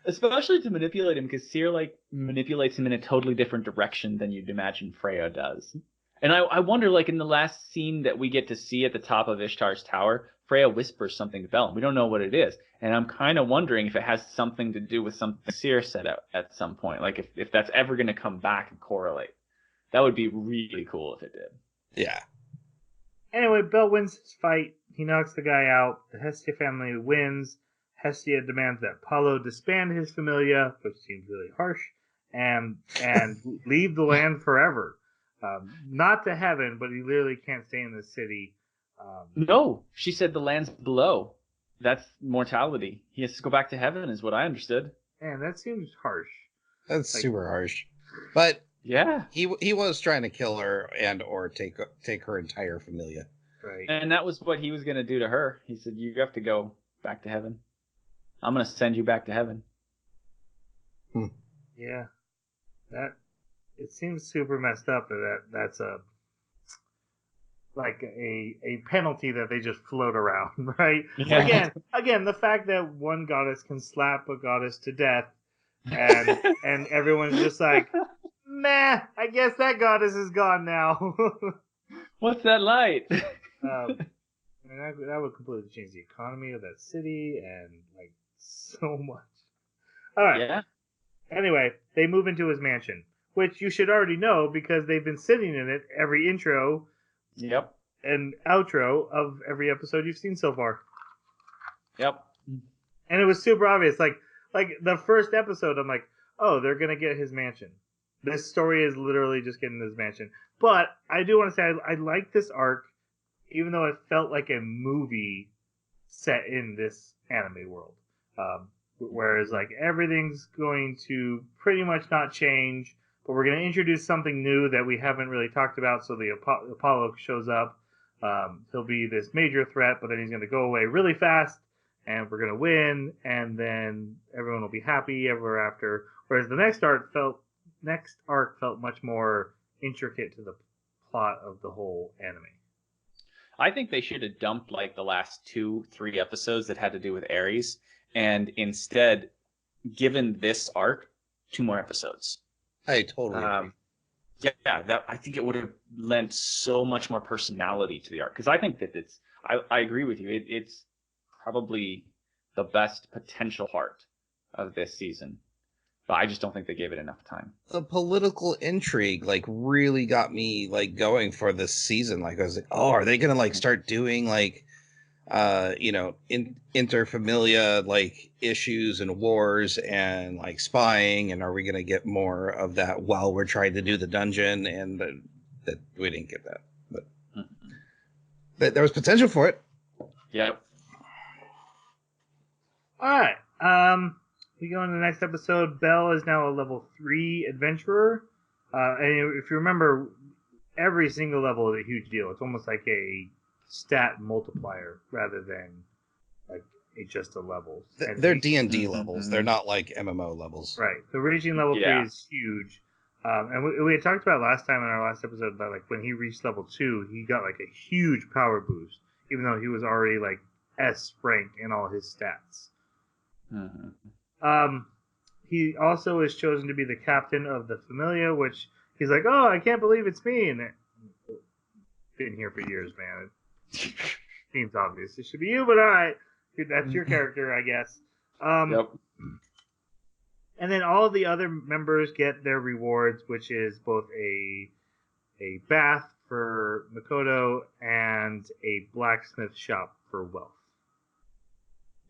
Especially to manipulate him, because Seer like manipulates him in a totally different direction than you'd imagine Freya does. And I wonder, like in the last scene that we get to see at the top of Ishtar's tower, Freya whispers something to Belle. We don't know what it is, and I'm kind of wondering if it has something to do with something Seer said at some point. Like if that's ever going to come back and correlate, that would be really cool if it did. Yeah. Anyway, Belle wins his fight. He knocks the guy out. The Hestia family wins. Hestia demands that Paulo disband his familia, which seems really harsh, and leave the land forever. Not to heaven, but he literally can't stay in the city. No, she said the land's below. That's mortality. He has to go back to heaven, is what I understood. Man, that seems harsh. That's super harsh. But yeah, he was trying to kill her and or take her entire familia. Right. And that was what he was going to do to her. He said, "You have to go back to heaven. I'm going to send you back to heaven." Yeah, it seems super messed up that's a penalty that they just float around, right? Yeah. Again, the fact that one goddess can slap a goddess to death, and everyone's just like, meh, I guess that goddess is gone now. What's that light? And that would completely change the economy of that city and like so much. All right. Yeah. Anyway, they move into his mansion, which you should already know because they've been sitting in it every intro Yep. and outro of every episode you've seen so far. Yep. And it was super obvious. Like the first episode, I'm like, oh, they're gonna get his mansion. This story is literally just getting his mansion. But I do want to say I like this arc, even though it felt like a movie set in this anime world. Whereas like everything's going to pretty much not change, but we're going to introduce something new that we haven't really talked about. So the Apollo shows up. He'll be this major threat, but then he's going to go away really fast, and we're going to win, and then everyone will be happy ever after. Whereas the next arc felt much more intricate to the plot of the whole anime. I think they should have dumped like the last 2-3 episodes that had to do with Ares, and instead given this arc 2 more episodes. I totally agree. Yeah, that I think it would have lent so much more personality to the arc, because I think that I agree with you. It's probably the best potential part of this season, but I just don't think they gave it enough time. The political intrigue like really got me like going for this season. Like I was like, oh, are they gonna like start doing like interfamilia like issues and wars and like spying, and are we gonna get more of that while we're trying to do the dungeon? And that we didn't get that, but there was potential for it. Yep. All right. We go into the next episode. Belle is now a level 3 adventurer. And if you remember, every single level is a huge deal. It's almost like a stat multiplier rather than like just a level. They're D&D levels. They're not like MMO levels. Right. So reaching level 3 is huge. And we had talked about last time in our last episode about like when he reached level 2, he got like a huge power boost, even though he was already like S rank in all his stats. He also is chosen to be the captain of the Familia, which he's like, oh, I can't believe it's me. And been here for years, man. It seems obvious. It should be you, but all right. That's your character, I guess. Yep. And then all the other members get their rewards, which is both a bath for Makoto and a blacksmith shop for wealth.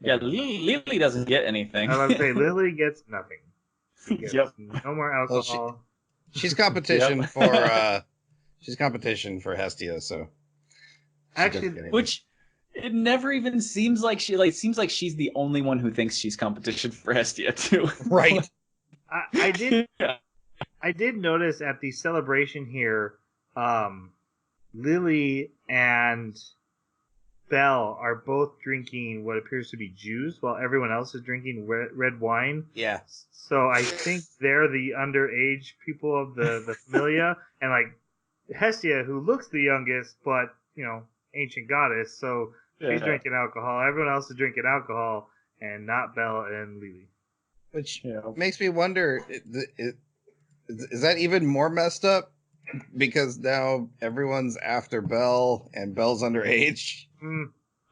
Yeah, Lily doesn't get anything. I was about to say, Lily gets nothing. She gets Yep. no more alcohol. Well, she's competition for she's competition for Hestia, so Actually, which it never even seems like seems like she's the only one who thinks she's competition for Hestia too. Right. I did notice at the celebration here, Lily and Belle are both drinking what appears to be juice, while everyone else is drinking red wine. Yeah. So I think they're the underage people of the Familia, and like Hestia, who looks the youngest, but ancient goddess, so she's drinking alcohol. Everyone else is drinking alcohol, and not Belle and Lily. Which makes me wonder, is that even more messed up? Because now everyone's after Belle, and Belle's underage.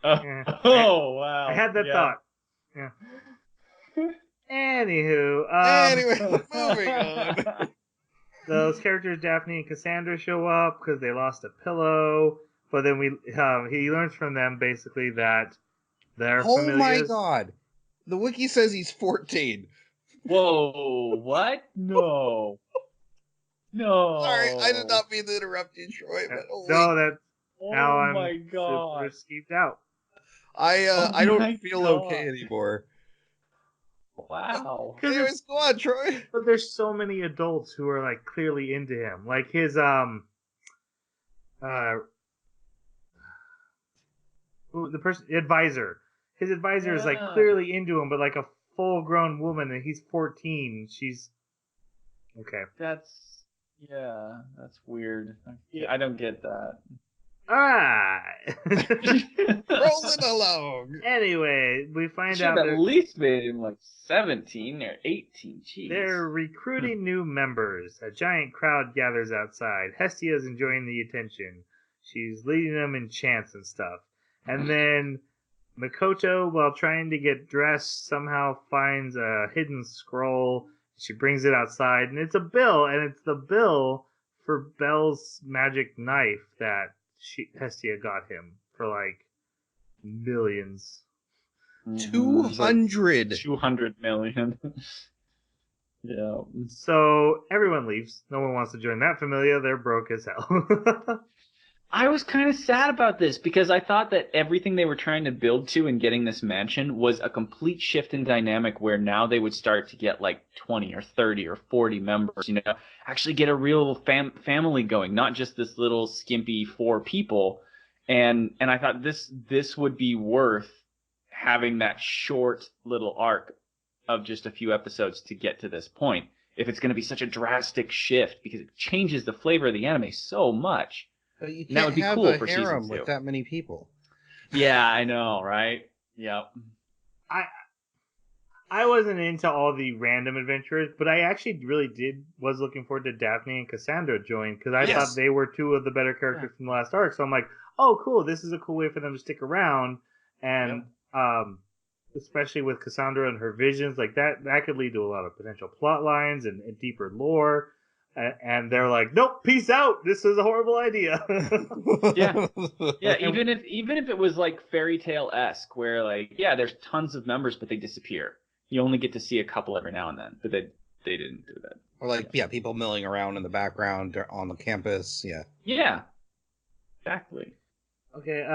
Oh, wow. I had that thought. Yeah. Anywho. Anyway, moving on. Those characters, Daphne and Cassandra, show up because they lost a pillow. But then he learns from them basically that they're familiars. Oh my god. The wiki says he's 14. Whoa, what? No. No. Sorry, I did not mean to interrupt you, Troy. But no, that's how I'm my god. super skeeved out. I don't feel okay anymore. Wow. Anyways, go on, Troy. But there's so many adults who are like clearly into him. Like his the advisor. His advisor is like clearly into him, but like a full grown woman, and he's 14. She's okay. That's weird. I don't get that. Alright. Rolling along. Anyway, we find Should out have at least made him like 17 or 18. Jeez. They're recruiting new members. A giant crowd gathers outside. Hestia is enjoying the attention. She's leading them in chants and stuff. And then Makoto, while trying to get dressed, somehow finds a hidden scroll. She brings it outside, and it's a bill, and it's the bill for Belle's magic knife that Hestia got him for like millions. 200. 200 million. Yeah. So everyone leaves. No one wants to join that familia. They're broke as hell. I was kind of sad about this because I thought that everything they were trying to build to in getting this mansion was a complete shift in dynamic where now they would start to get like 20 or 30 or 40 members, actually get a real family going, not just this little skimpy 4 people. And I thought this would be worth having that short little arc of just a few episodes to get to this point. If it's going to be such a drastic shift because it changes the flavor of the anime so much. But you That would can't be have cool a for harem season 2. with that many people. Yeah, I know, right? Yep. I wasn't into all the random adventurers, but I actually really was looking forward to Daphne and Cassandra join because I thought they were 2 of the better characters from the last arc. So I'm like, oh, cool, this is a cool way for them to stick around, and especially with Cassandra and her visions, like that could lead to a lot of potential plot lines and deeper lore. And they're like, nope, peace out. This is a horrible idea. Yeah. Even if it was like fairy tale-esque, where like, there's tons of members, but they disappear. You only get to see a couple every now and then, but they didn't do that. Or like, people milling around in the background on the campus. Yeah. Yeah. Exactly. Okay.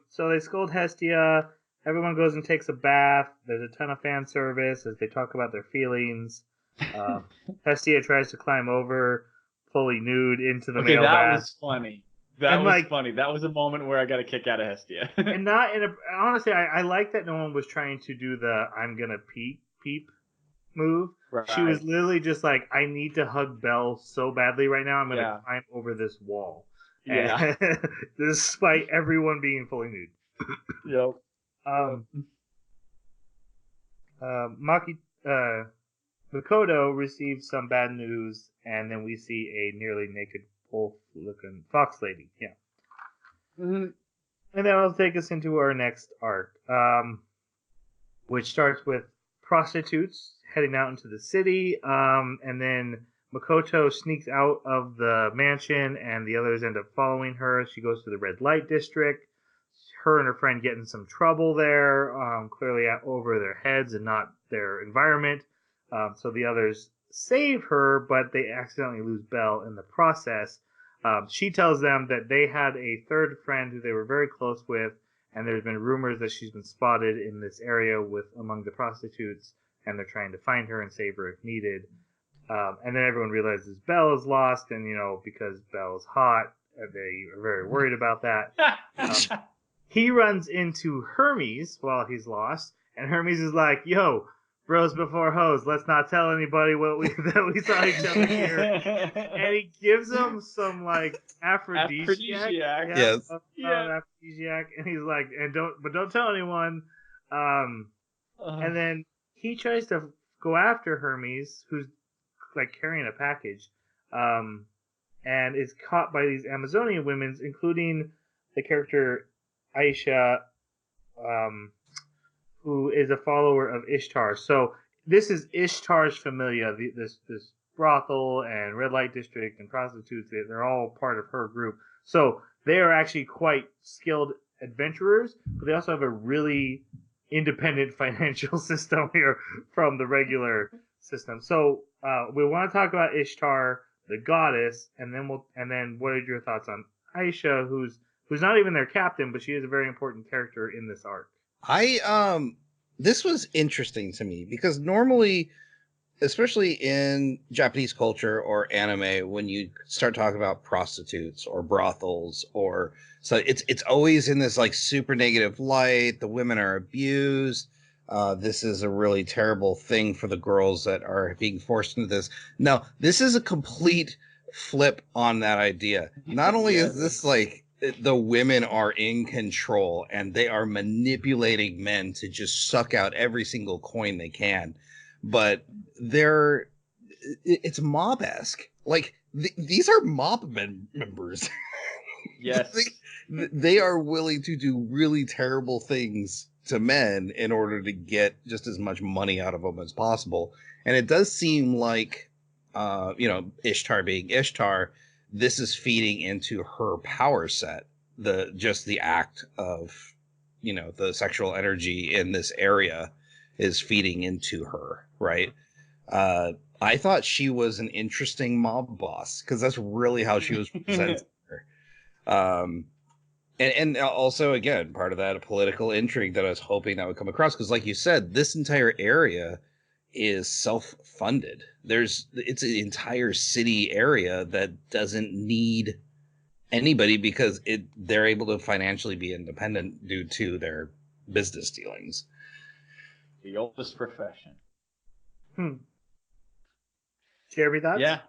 So they scold Hestia. Everyone goes and takes a bath. There's a ton of fan service as they talk about their feelings. Hestia tries to climb over, fully nude, into the male bath. That was funny. That was funny. That was a moment where I got a kick out of Hestia. And not in honestly, I like that no one was trying to do the "I'm gonna peep" move. Right. She was literally just like, "I need to hug Belle so badly right now. I'm gonna climb over this wall." Yeah. Despite everyone being fully nude. Yep. Makoto receives some bad news, and then we see a nearly naked wolf-looking fox lady. Yeah. Mm-hmm. And that'll take us into our next arc, which starts with prostitutes heading out into the city, and then Makoto sneaks out of the mansion, and the others end up following her. She goes to the red light district. Her and her friend get in some trouble there, clearly over their heads and not their environment. So the others save her, but they accidentally lose Belle in the process. She tells them that they had a third friend who they were very close with, and there's been rumors that she's been spotted in this area among the prostitutes, and they're trying to find her and save her if needed. And then everyone realizes Belle is lost, and because Belle is hot, they are very worried about that. He runs into Hermes while he's lost, and Hermes is like, "Yo, bros before hoes. Let's not tell anybody that we saw each other here." And he gives him some like aphrodisiac. Yes. Aphrodisiac, and he's like, don't tell anyone. And then he tries to go after Hermes, who's like carrying a package, and is caught by these Amazonian women, including the character Aisha, who is a follower of Ishtar. So this is Ishtar's familia, this brothel and red light district and prostitutes. They're all part of her group. So they are actually quite skilled adventurers, but they also have a really independent financial system here from the regular system. So we want to talk about Ishtar, the goddess, and then what are your thoughts on Aisha, who's not even their captain, but she is a very important character in this arc. This was interesting to me because normally, especially in Japanese culture or anime, when you start talking about prostitutes or brothels it's always in this like super negative light. The women are abused. This is a really terrible thing for the girls that are being forced into this. No, this is a complete flip on that idea. Not only is this like the women are in control and they are manipulating men to just suck out every single coin they can, but it's mob-esque. Like these are mob members. Yes. They are willing to do really terrible things to men in order to get just as much money out of them as possible. And it does seem like, Ishtar being Ishtar, this is feeding into her power set. The act of, the sexual energy in this area is feeding into her, right? I thought she was an interesting mob boss because that's really how she was presented. And also, again, part of that a political intrigue that I was hoping that would come across because, like you said, this entire area is self-funded. It's an entire city area that doesn't need anybody because they're able to financially be independent due to their business dealings. The oldest profession. Jeremy, thoughts? Yeah.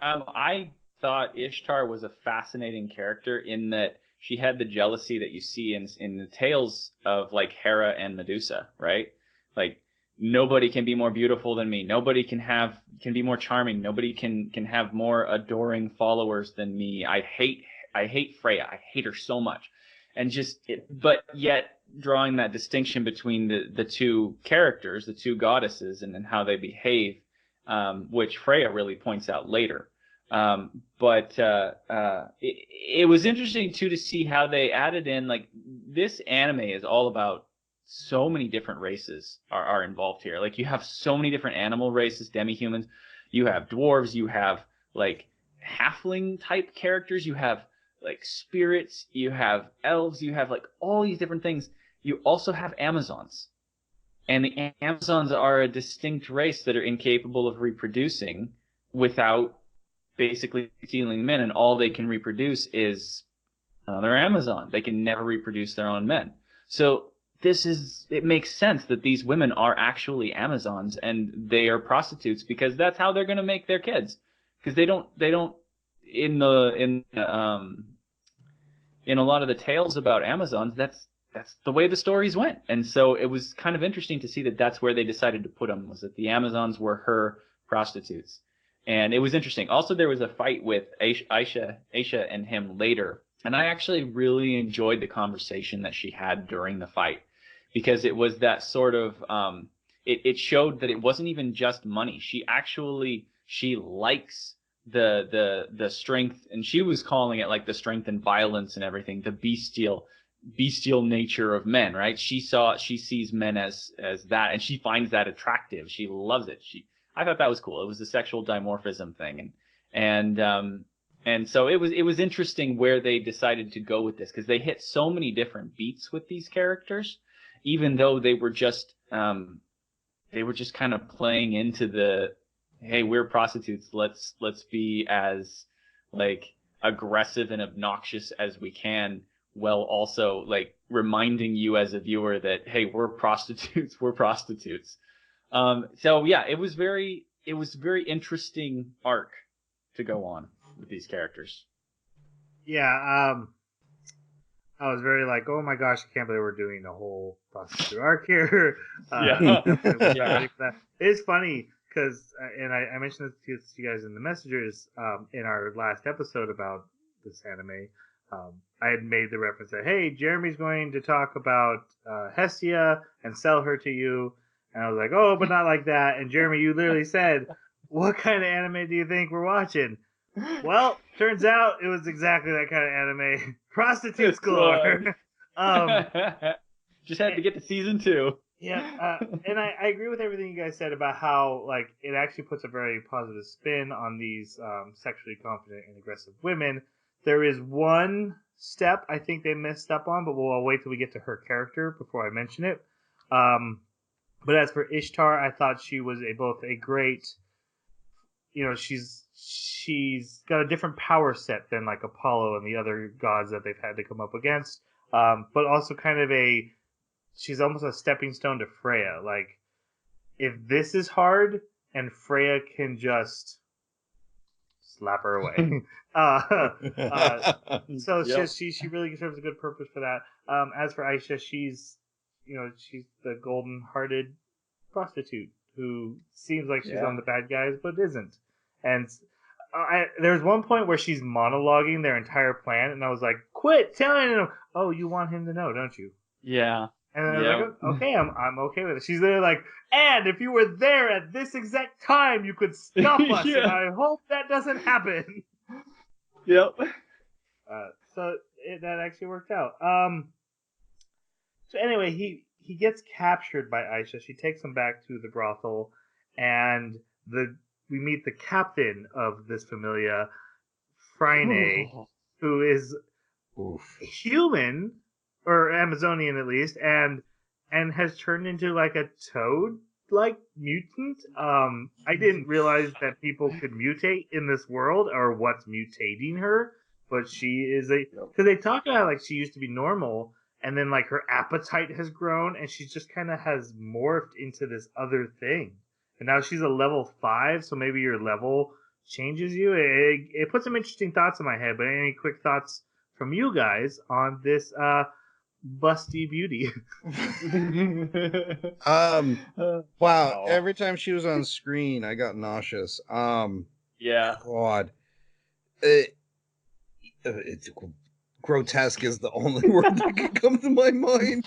I thought Ishtar was a fascinating character in that she had the jealousy that you see in the tales of like Hera and Medusa, right? Like nobody can be more beautiful than me. Nobody can be more charming. Nobody can have more adoring followers than me. I hate Freya. I hate her so much. And but yet drawing that distinction between the two characters, the two goddesses, and how they behave, which Freya really points out later. But it was interesting too to see how they added in, like, this anime is all about so many different races are involved here. Like you have so many different animal races, demi-humans, you have dwarves, you have like halfling type characters, you have like spirits, you have elves, you have like all these different things. You also have Amazons. And the Amazons are a distinct race that are incapable of reproducing without basically stealing men, and all they can reproduce is another Amazon. They can never reproduce their own men. So it makes sense that these women are actually Amazons and they are prostitutes because that's how they're going to make their kids. Because they don't in a lot of the tales about Amazons, that's the way the stories went. And so it was kind of interesting to see that that's where they decided to put them, was that the Amazons were her prostitutes. And it was interesting. Also, there was a fight with Aisha and him later. And I actually really enjoyed the conversation that she had during the fight, because it was that sort of, it showed that it wasn't even just money. She likes the strength, and she was calling it like the strength and violence and everything, the bestial nature of men, right? She sees men as that, and she finds that attractive. She loves it. I thought that was cool. It was the sexual dimorphism thing, and so it was interesting where they decided to go with this, because they hit so many different beats with these characters, even though they were just kind of playing into the, hey, we're prostitutes. Let's be as like aggressive and obnoxious as we can, while also like reminding you as a viewer that, hey, we're prostitutes. We're prostitutes. So yeah, it was very interesting arc to go on with these characters. Yeah, I was very like, oh my gosh, I can't believe we're doing a whole prostitute arc here. Yeah. Ready for that. It's funny because, and I mentioned this to you guys in the messages in our last episode about this anime. I had made the reference that, hey, Jeremy's going to talk about Hestia and sell her to you. And I was like, oh, but not like that. And Jeremy, you literally said, what kind of anime do you think we're watching? Well, turns out it was exactly that kind of anime. Prostitutes galore. Just had to get to season 2. Yeah, and I agree with everything you guys said about how, like, it actually puts a very positive spin on these sexually confident and aggressive women. There is one step I think they messed up on, but I'll wait till we get to her character before I mention it. But as for Ishtar, I thought she was both a great, she's got a different power set than like Apollo and the other gods that they've had to come up against. But also kind of she's almost a stepping stone to Freya. Like, if this is hard and Freya can just slap her away. So yep. She really serves a good purpose for that. As for Aisha, she's the golden-hearted prostitute who seems like she's on the bad guys, but isn't. And there's one point where she's monologuing their entire plan, and I was like, quit telling him. Oh, you want him to know, don't you? Yeah. And then I was like, okay, I'm okay with it. She's literally like, and if you were there at this exact time, you could stop us, and I hope that doesn't happen. Yep. So that actually worked out. So anyway, he gets captured by Aisha. She takes him back to the brothel, and we meet the captain of this familia, Frine, who is Oof. human or Amazonian at least, and has turned into like a toad like mutant. I didn't realize that people could mutate in this world or what's mutating her, but she is because they talk about like she used to be normal and then like her appetite has grown and she just kind of has morphed into this other thing. And now she's a level 5, so maybe your level changes you. It puts some interesting thoughts in my head. But any quick thoughts from you guys on this busty beauty? Wow. Every time she was on screen, I got nauseous. Yeah. God. It's grotesque is the only word that can come to my mind.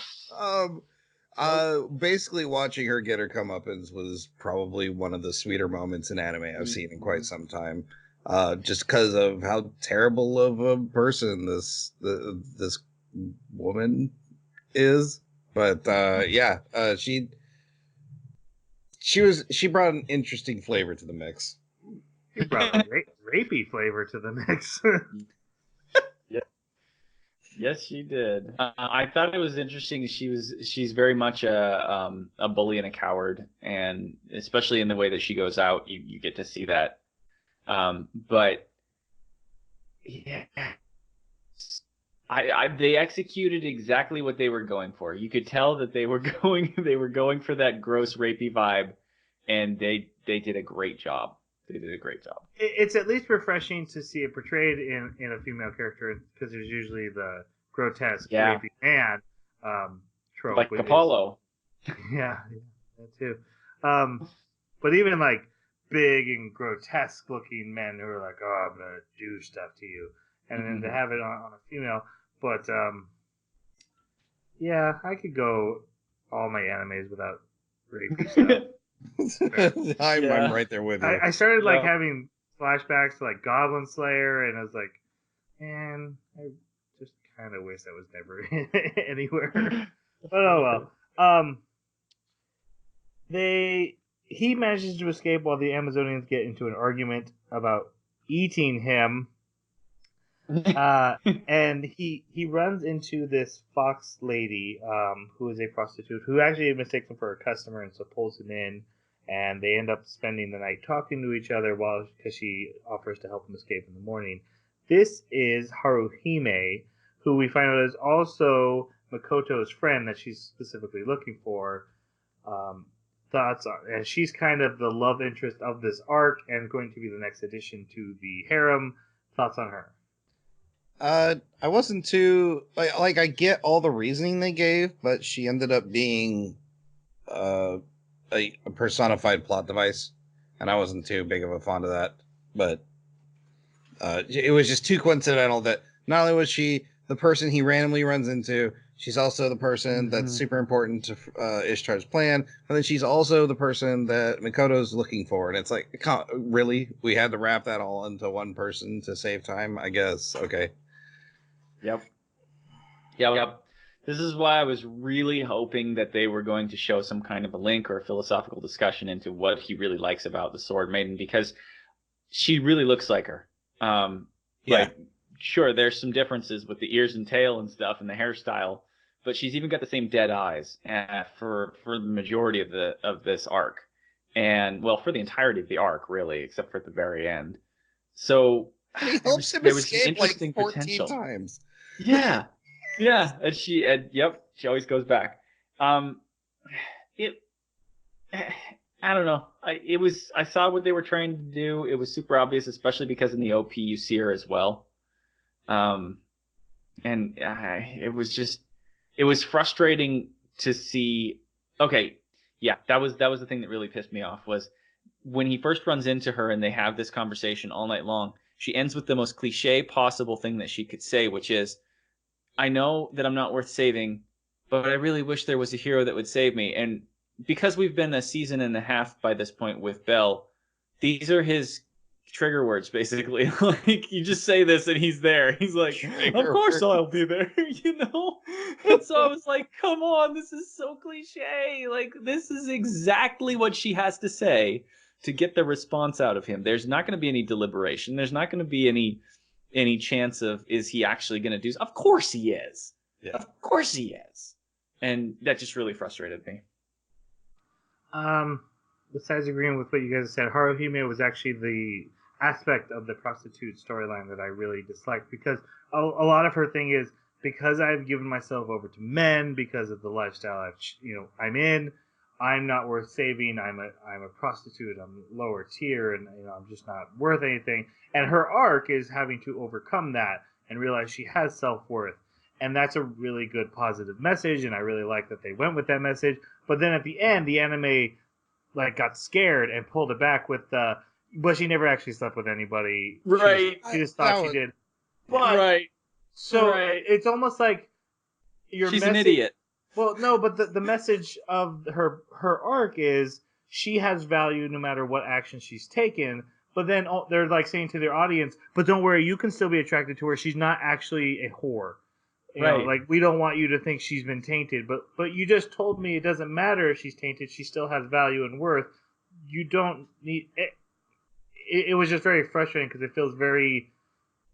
Basically watching her get her comeuppance was probably one of the sweeter moments in anime I've seen in quite some time. Just because of how terrible of a person this woman is. But yeah, she brought an interesting flavor to the mix. She brought a rapey flavor to the mix. Yes, she did. I thought it was interesting. She's very much a bully and a coward, and especially in the way that she goes out, you get to see that. But yeah, they executed exactly what they were going for. You could tell that they were going for that gross rapey vibe, and they did a great job. They did a great job. It's at least refreshing to see it portrayed in a female character because there's usually the grotesque rapey man trope. Like Apollo. Yeah, that too. But even like big and grotesque looking men who are like, oh, I'm going to do stuff to you. And then to have it on a female. But yeah, I could go all my animes without rapey stuff. I'm right there with you. I started like having flashbacks to like Goblin Slayer, and I was like, man, I just kind of wish that was never anywhere. But oh well. He manages to escape while the Amazonians get into an argument about eating him. And he runs into this fox lady, who is a prostitute, who actually mistakes him for a customer and so pulls him in, and they end up spending the night talking to each other because she offers to help him escape in the morning. This is Haruhime, who we find out is also Makoto's friend that she's specifically looking for. Thoughts on, and she's kind of the love interest of this arc and going to be the next addition to the harem. Thoughts on her? I wasn't too like I get all the reasoning they gave, but she ended up being a personified plot device, and I wasn't too big of a fan of that. But it was just too coincidental that not only was she the person he randomly runs into, she's also the person that's super important to Ishtar's plan, and then she's also the person that Mikoto's looking for. And it's like, really? We had to wrap that all into one person to save time? I guess. Okay. Yep. This is why I was really hoping that they were going to show some kind of a link or a philosophical discussion into what he really likes about the Sword Maiden, because she really looks like her. Like, sure, there's some differences with the ears and tail and stuff and the hairstyle, but she's even got the same dead eyes for the majority of this arc, and well, for the entirety of the arc, really, except for at the very end. So he helps him escape like 14 times. Yeah, and she always goes back. I don't know. I saw what they were trying to do. It was super obvious, especially because in the OP you see her as well. It was frustrating to see. Okay, yeah, that was the thing that really pissed me off, was when he first runs into her and they have this conversation all night long. She ends with the most cliche possible thing that she could say, which is, I know that I'm not worth saving, but I really wish there was a hero that would save me. And because we've been a season and a half by this point with Bell, these are his trigger words, basically. Like, you just say this and he's there. He's like, Trigger of course words. I'll be there, you know? And so I was like, come on, this is so cliche. Like, this is exactly what she has to say to get the response out of him. There's not going to be any deliberation. There's not going to be any chance of, is he actually going to do? Of course he is. Yeah. Of course he is. And that just really frustrated me. Besides agreeing with what you guys said, Haruhime was actually the aspect of the prostitute storyline that I really disliked, because a lot of her thing is, because I've given myself over to men because of the lifestyle I'm in, I'm not worth saving. I'm a prostitute. I'm lower tier, and I'm just not worth anything. And her arc is having to overcome that and realize she has self-worth. And that's a really good positive message, and I really like that they went with that message. But then at the end, the anime got scared and pulled it back with but she never actually slept with anybody. Right. She just thought she did. But Right. so Right. it's almost like She's an idiot. Well, no, but the message of her arc is she has value no matter what action she's taken. But then they're like saying to their audience, but don't worry, you can still be attracted to her. She's not actually a whore. You know, like, we don't want you to think she's been tainted, but you just told me it doesn't matter if she's tainted. She still has value and worth. You don't need it. It was just very frustrating because it feels very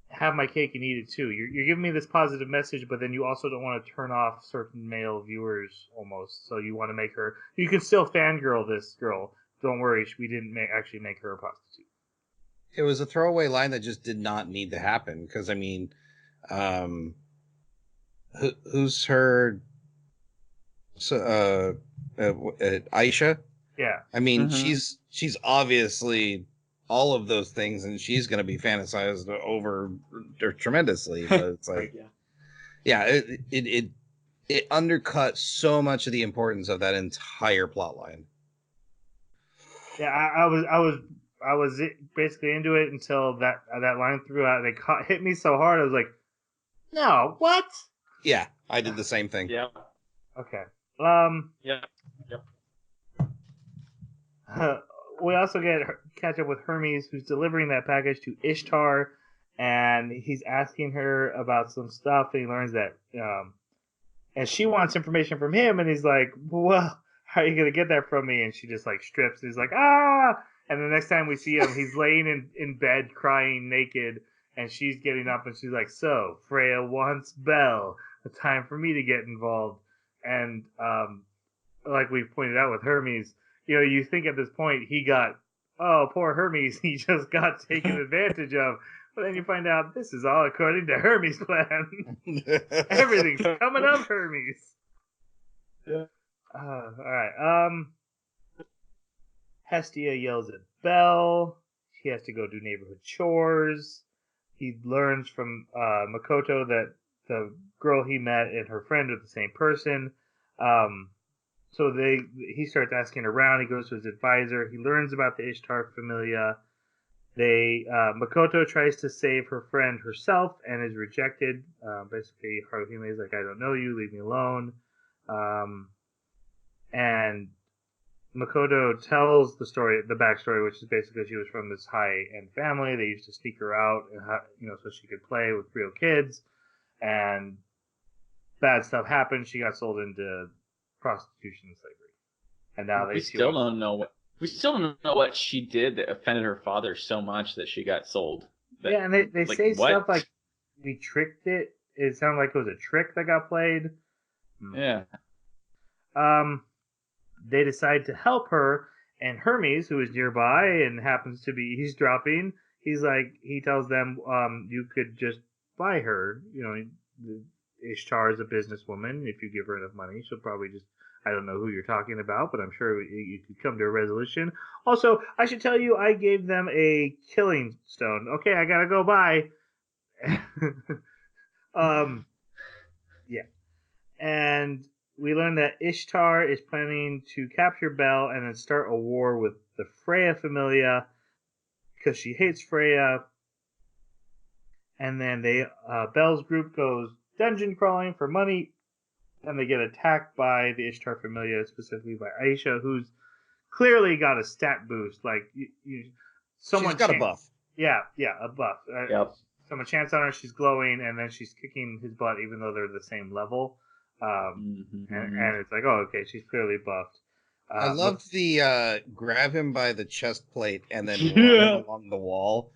have my cake and eat it too. You're giving me this positive message, but then you also don't want to turn off certain male viewers almost. So you want to make her. You can still fangirl this girl. Don't worry, we didn't actually make her a prostitute. It was a throwaway line that just did not need to happen, because I mean, who's her? Aisha. Yeah. I mean, she's obviously all of those things, and she's going to be fantasized over tremendously. But it's like, it undercut so much of the importance of that entire plot line. Yeah, I was basically into it until that line threw out. They hit me so hard. I was like, no, what? Yeah, I did the same thing. Yeah. Okay. Yeah. We also catch up with Hermes, who's delivering that package to Ishtar, and he's asking her about some stuff. And he learns that, and she wants information from him, and he's like, "Well, how are you gonna get that from me?" And she just strips. And he's like, "Ah!" And the next time we see him, he's laying in bed crying naked, and she's getting up, and she's like, "So Freya wants Belle. A time for me to get involved." And like we've pointed out with Hermes. You think at this point poor Hermes, he just got taken advantage of. But then you find out this is all according to Hermes' plan. Everything's coming up Hermes. Yeah. All right. Hestia yells at Belle. He has to go do neighborhood chores. He learns from Makoto that the girl he met and her friend are the same person. So he starts asking around. He goes to his advisor. He learns about the Ishtar Familia. Makoto tries to save her friend herself and is rejected. Basically, Haruhime is like, "I don't know you. Leave me alone." And Makoto tells the backstory, which is basically she was from this high-end family. They used to sneak her out, so she could play with real kids. And bad stuff happened. She got sold into prostitution and slavery, and now we still don't know what she did that offended her father so much that she got sold. And they say what? stuff like, "We tricked it." It sounded like it was a trick that got played. Yeah. They decide to help her, and Hermes, who is nearby and happens to be eavesdropping, he tells them, "You could just buy her. Ishtar is a businesswoman. If you give her enough money, she'll probably just, I don't know who you're talking about, but I'm sure you could come to a resolution." Also, I should tell you, I gave them a killing stone. Okay, I gotta go by. Yeah. And we learn that Ishtar is planning to capture Belle and then start a war with the Freya Familia because she hates Freya. And then Belle's group goes dungeon crawling for money, and they get attacked by the Ishtar Familia, specifically by Aisha, who's clearly got a stat boost. Like, she's got a buff. Yeah, a buff. Yep. So a chance on her, she's glowing, and then she's kicking his butt, even though they're the same level. And it's like, oh, okay, she's clearly buffed. I loved the grab him by the chest plate and then run Yeah. him along the wall.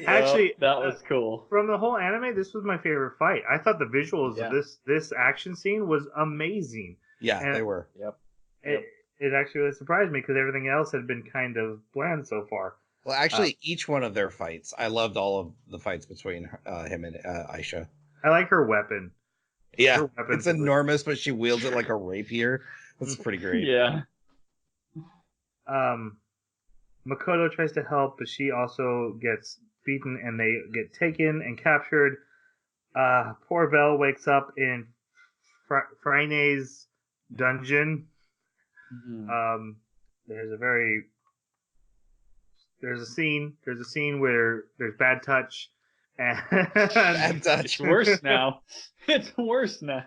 Actually, that was cool. From the whole anime, this was my favorite fight. I thought the visuals of this action scene was amazing. Yeah, And they were. Yep. It actually really surprised me because everything else had been kind of bland so far. Well, actually, each one of their fights, I loved all of the fights between him and Aisha. I like her weapon. Yeah, it's enormous, but she wields it like a rapier. That's pretty great. Yeah. Makoto tries to help, but she also gets beaten, and they get taken and captured. Poor Belle wakes up in Fraine's dungeon. Mm-hmm. There's a scene where there's bad touch, and Bad touch. It's worse now. It's worse now.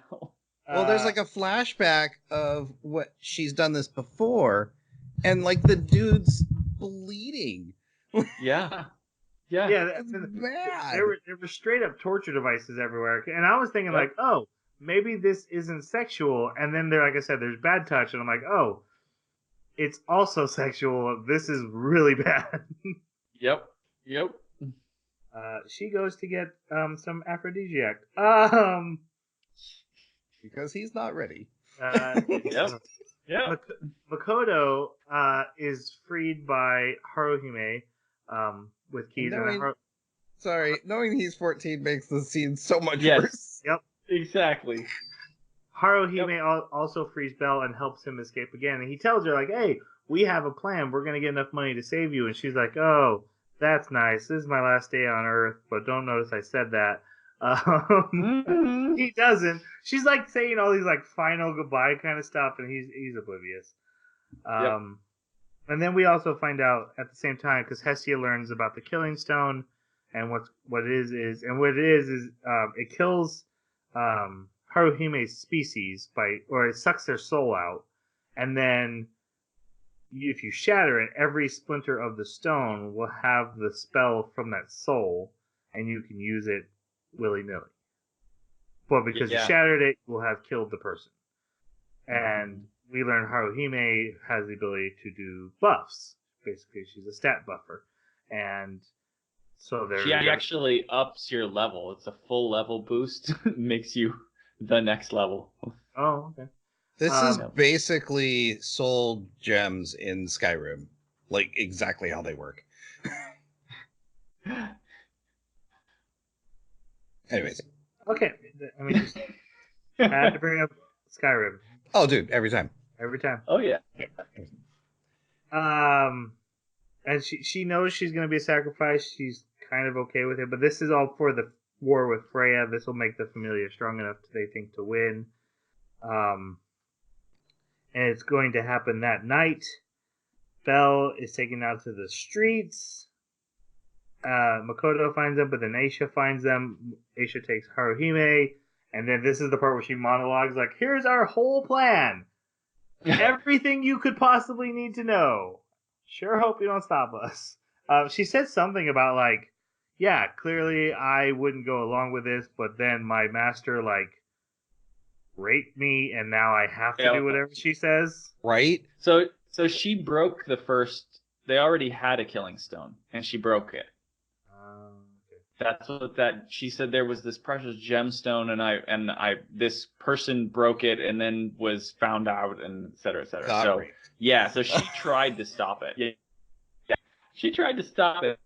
Well, there's like a flashback of what she's done this before, and like the dude's bleeding. Yeah. It's bad. There were straight up torture devices everywhere, and I was thinking like, oh, maybe this isn't sexual, and then there, like I said, there's bad touch, and I'm like, oh, it's also sexual. This is really bad. Yep. She goes to get some aphrodisiac. Because he's not ready. Yep. Makoto is freed by Haruhime with keys. Knowing he's 14 makes the scene so much Yes. worse. Yep. Exactly. Haruhime also frees Belle and helps him escape again. And he tells her, like, hey, we have a plan. We're going to get enough money to save you. And she's like, oh, that's nice. This is my last day on Earth, but don't notice I said that. He doesn't. She's like saying all these like final goodbye kind of stuff, and he's oblivious. And then we also find out at the same time, because Hestia learns about the Killing Stone, and what it is it kills Haruhime's species or it sucks their soul out, and then if you shatter it, every splinter of the stone will have the spell from that soul, and you can use it willy-nilly. But because you shattered it, you will have killed the person. And we learn Haruhime has the ability to do buffs. Basically, she's a stat buffer. And so She actually ups your level. It's a full level boost. Makes you the next level. Oh, okay. This is basically soul gems in Skyrim. Like, exactly how they work. Anyways. Okay. I mean, just had to bring up Skyrim. Oh, dude, every time. Every time. Oh, yeah. And she knows she's going to be a sacrifice. She's kind of okay with it. But this is all for the war with Freya. This will make the Familia strong enough, they think, to win. And it's going to happen that night. Belle is taken out to the streets. Makoto finds them, but then Aisha finds them. Aisha takes Haruhime, and then this is the part where she monologues like, here's our whole plan. Everything you could possibly need to know. Sure hope you don't stop us. She said something about like, yeah, clearly I wouldn't go along with this, but then my master like raped me, and now I have to do whatever she says. Right? So she broke the first. They already had a killing stone, and she broke it. That's what she said. There was this precious gemstone, and I this person broke it, and then was found out, and et cetera, et cetera. So she tried to stop it. Yeah, she tried to stop it,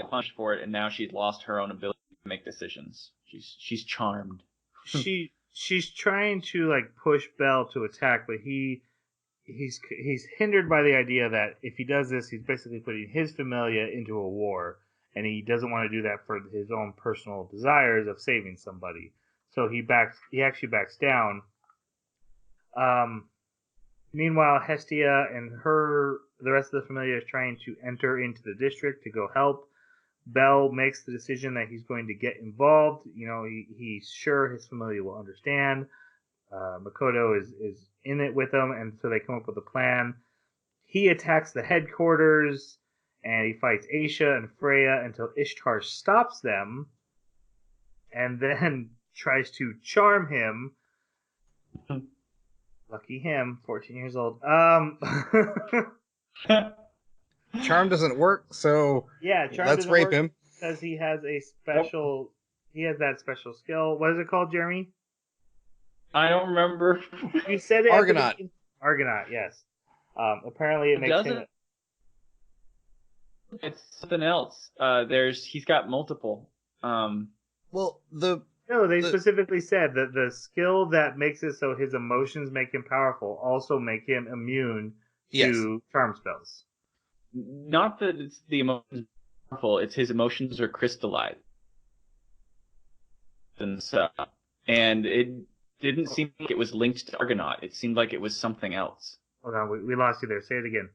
punished for it, and now she's lost her own ability to make decisions. She's charmed. She's trying to like push Belle to attack, but he's hindered by the idea that if he does this, he's basically putting his Familia into a war. And he doesn't want to do that for his own personal desires of saving somebody. So he actually backs down. Meanwhile, Hestia and the rest of the Familia is trying to enter into the district to go help. Belle makes the decision that he's going to get involved. You know, he's sure his Familia will understand. Makoto is in it with them, and so they come up with a plan. He attacks the headquarters, and he fights Aisha and Freya until Ishtar stops them, and then tries to charm him. Lucky him, 14 years old. Charm doesn't work, so Yeah, charm let's doesn't rape work him. because he has a special. He has that special skill. What is it called, Jeremy? I don't remember. You said it. Argonaut. Argonaut, yes. Apparently, it makes him. Doesn't. It's something else. He's got multiple. Well, No, they specifically said that the skill that makes it so his emotions make him powerful also make him immune to charm spells. Not that it's the emotions are powerful. It's his emotions are crystallized. And it didn't seem like it was linked to Argonaut. It seemed like it was something else. Hold on, we lost you there. Say it again.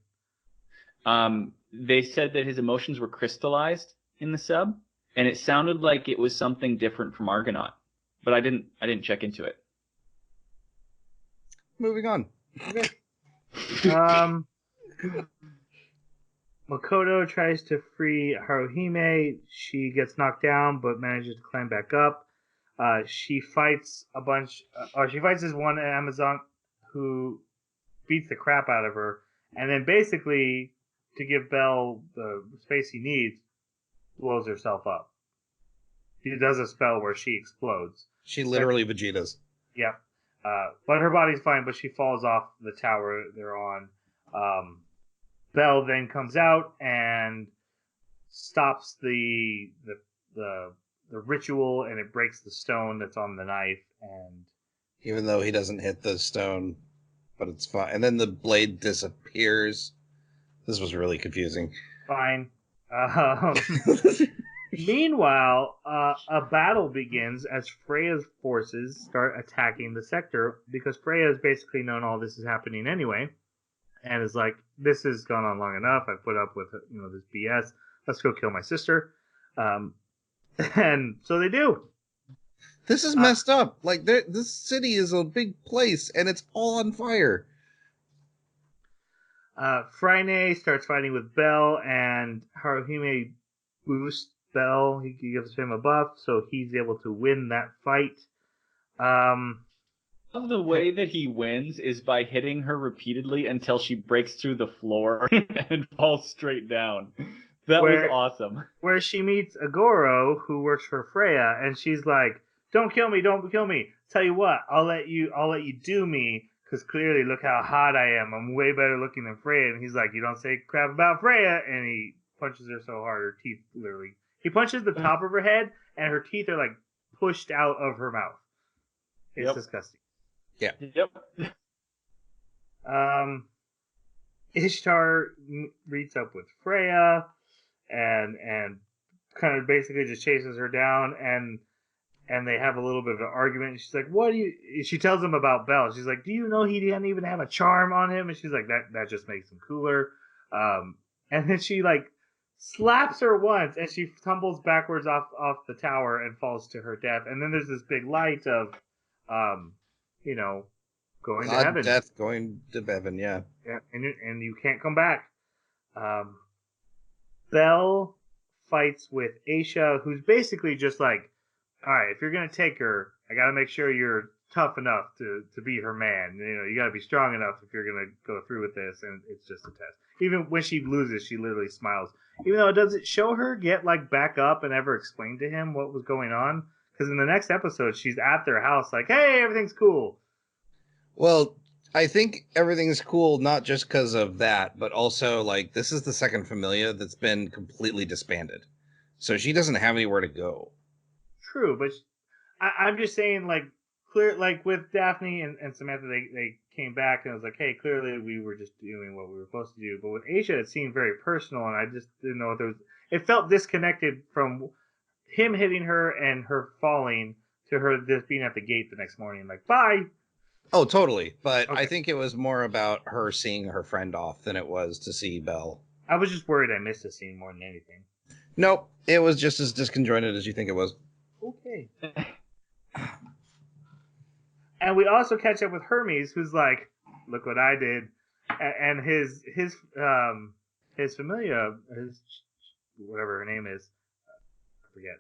They said that his emotions were crystallized in the sub, and it sounded like it was something different from Argonaut, but I didn't check into it. moving on. Okay. Makoto tries to free Haruhime. She gets knocked down, but manages to climb back up. She fights she fights this one Amazon who beats the crap out of her, and then basically, to give Bell the space he needs, blows herself up. She does a spell where she explodes. She literally Vegeta's. Yep. But her body's fine, but she falls off the tower they're on. Bell then comes out and stops the ritual, and it breaks the stone that's on the knife. And Even though he doesn't hit the stone, but it's fine. And then the blade disappears. This was really confusing. Fine. Meanwhile, a battle begins as Freya's forces start attacking the sector, because Freya has basically known all this is happening anyway, and is like, this has gone on long enough. I've put up with this BS. Let's go kill my sister. And so they do. This is messed up. Like, this city is a big place, and it's all on fire. Freyne starts fighting with Bell, and Haruhime boosts Bell. He gives him a buff, so he's able to win that fight. The way that he wins is by hitting her repeatedly until she breaks through the floor and falls straight down. That was awesome. Where she meets Agoro, who works for Freya, and she's like, "Don't kill me, don't kill me. Tell you what, I'll let you do me, because clearly look how hot I am. I'm way better looking than Freya." And he's like, "You don't say crap about Freya," and he punches her so hard, her teeth literally. He punches the top of her head, and her teeth are like pushed out of her mouth. It's disgusting. Yeah. Yep. Ishtar meets up with Freya, and kind of basically just chases her down, and they have a little bit of an argument. She's like, "What do you?" She tells him about Bell. She's like, "Do you know he didn't even have a charm on him?" And she's like, "That just makes him cooler." And then she like slaps her once, and she tumbles backwards off the tower and falls to her death. And then there's this big light of, going to heaven. Death, going to heaven, yeah. Yeah, and you can't come back. Bell fights with Aisha, who's basically just like, all right, if you're going to take her, I got to make sure you're tough enough to be her man. You got to be strong enough if you're going to go through with this, and it's just a test. Even when she loses, she literally smiles. Even though it doesn't show her get like back up and ever explain to him what was going on. Because in the next episode, she's at their house like, hey, everything's cool. Well, I think everything's cool not just because of that, but also, like, this is the second Familia that's been completely disbanded. So she doesn't have anywhere to go. True, but I'm just saying, like, clear, like with Daphne and Samantha, they came back and it was like, hey, clearly we were just doing what we were supposed to do. But with Aisha, it seemed very personal, and I just didn't know if there was. It felt disconnected from him hitting her and her falling to her just being at the gate the next morning, like, bye. Oh, totally. But Okay. I think it was more about her seeing her friend off than it was to see Belle. I was just worried I missed a scene more than anything. Nope. It was just as disconjointed as you think it was. Okay. And we also catch up with Hermes, who's like, look what I did. And his familia, his whatever her name is, I forget.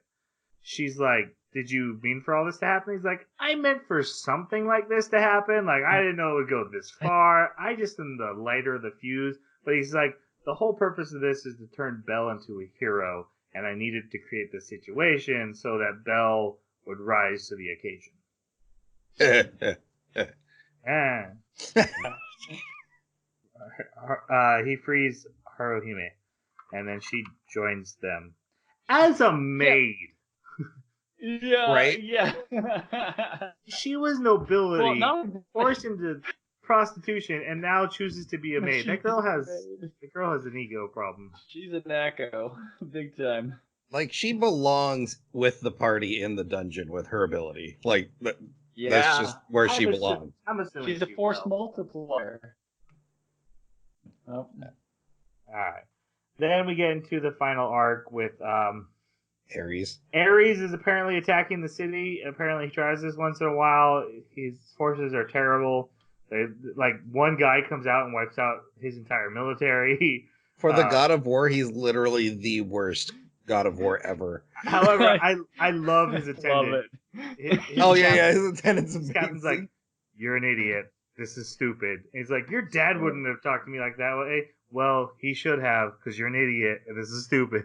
She's like, "Did you mean for all this to happen?" He's like, "I meant for something like this to happen. Like I didn't know it would go this far. I just am the lighter of the fuse." But he's like, "The whole purpose of this is to turn Belle into a hero, and I needed to create this situation so that Belle would rise to the occasion." And he frees Haruhime, and then she joins them as a maid. Yeah, Right? yeah. She was nobility, Well, no, forced into prostitution, and now chooses to be a maid. That girl has an ego problem. She's a nacko, big time. Like, she belongs with the party in the dungeon with her ability. Like, Yeah, that's just where she I'm belongs. I'm assuming she's a she force will. multiplier. Oh. All right. Then we get into the final arc with Ares. Ares is apparently attacking the city. Apparently, he tries this once in a while. His forces are terrible. Like one guy comes out and wipes out his entire military. For the God of War, he's literally the worst God of War ever. However, I love his attendant. Love it. His attendant's His amazing. captain's like, "You're an idiot. This is stupid." And he's like, "Your dad wouldn't have talked to me like that way." Well, he should have, because you're an idiot, and this is stupid.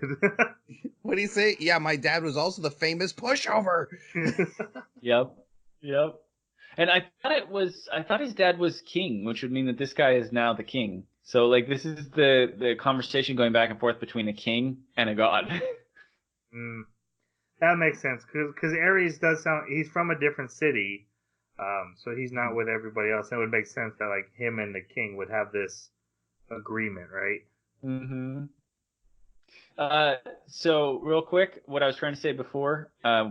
What do you say? Yeah, my dad was also the famous pushover. Yep. And I thought his dad was king, which would mean that this guy is now the king. So like this is the conversation going back and forth between a king and a god. That makes sense, because Ares does sound, he's from a different city, so he's not with everybody else. It would make sense that like him and the king would have this agreement, right? Mm-hmm. So real quick, what I was trying to say before,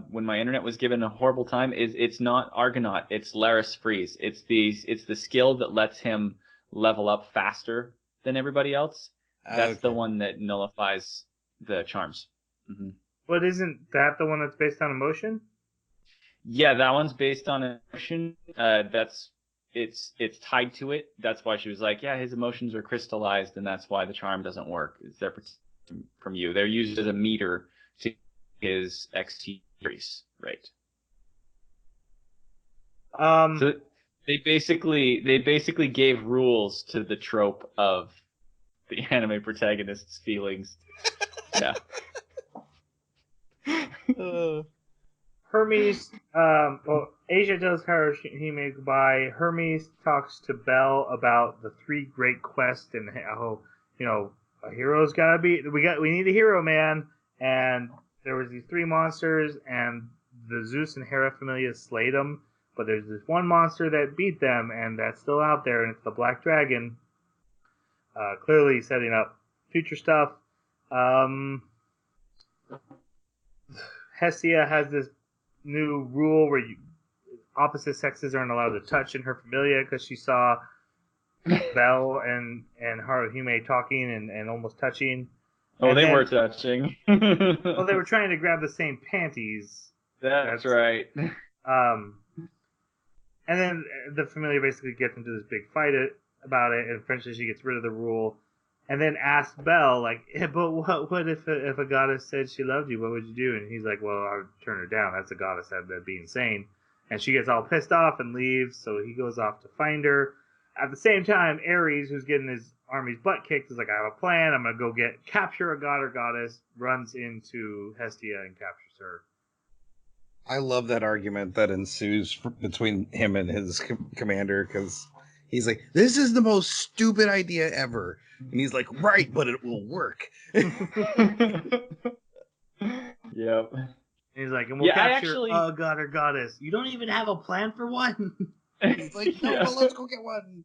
when my internet was given a horrible time, is it's not Argonaut, it's Laris Freeze. It's the skill that lets him level up faster than everybody else. That's the one that nullifies the charms. Mm-hmm. But isn't that the one that's based on emotion? Yeah, that one's based on emotion. It's tied to it. That's why she was like, yeah, his emotions are crystallized, and that's why the charm doesn't work. It's there from you. They're used as a meter to his XP increase rate. So they basically gave rules to the trope of the anime protagonist's feelings. Yeah. Hermes, Asia tells Haruhime goodbye. Hermes talks to Belle about the 3 great quests and how, a hero's gotta be, we need a hero, man. And there was these 3 monsters, and the Zeus and Hera Familia slayed them, but there's this one monster that beat them, and that's still out there, and it's the Black Dragon. Clearly setting up future stuff. Hestia has this new rule where opposite sexes aren't allowed to touch in her Familia, because she saw Belle and Haruhime talking and almost touching. Oh, they were touching. Well, they were trying to grab the same panties. That's right. And then the Familia basically gets into this big fight about it, and eventually she gets rid of the rule, and then asks Belle, like, but what if a goddess said she loved you? What would you do? And he's like, well, I would turn her down. That's a goddess. That'd be insane. And she gets all pissed off and leaves, so he goes off to find her. At the same time, Ares, who's getting his army's butt kicked, is like, I have a plan. I'm going to go capture a god or goddess, runs into Hestia and captures her. I love that argument that ensues between him and his commander, because he's like, this is the most stupid idea ever. And he's like, right, but it will work. Yep. And he's like, and we'll capture a god or goddess. You don't even have a plan for one? He's like, no, but let's go get one.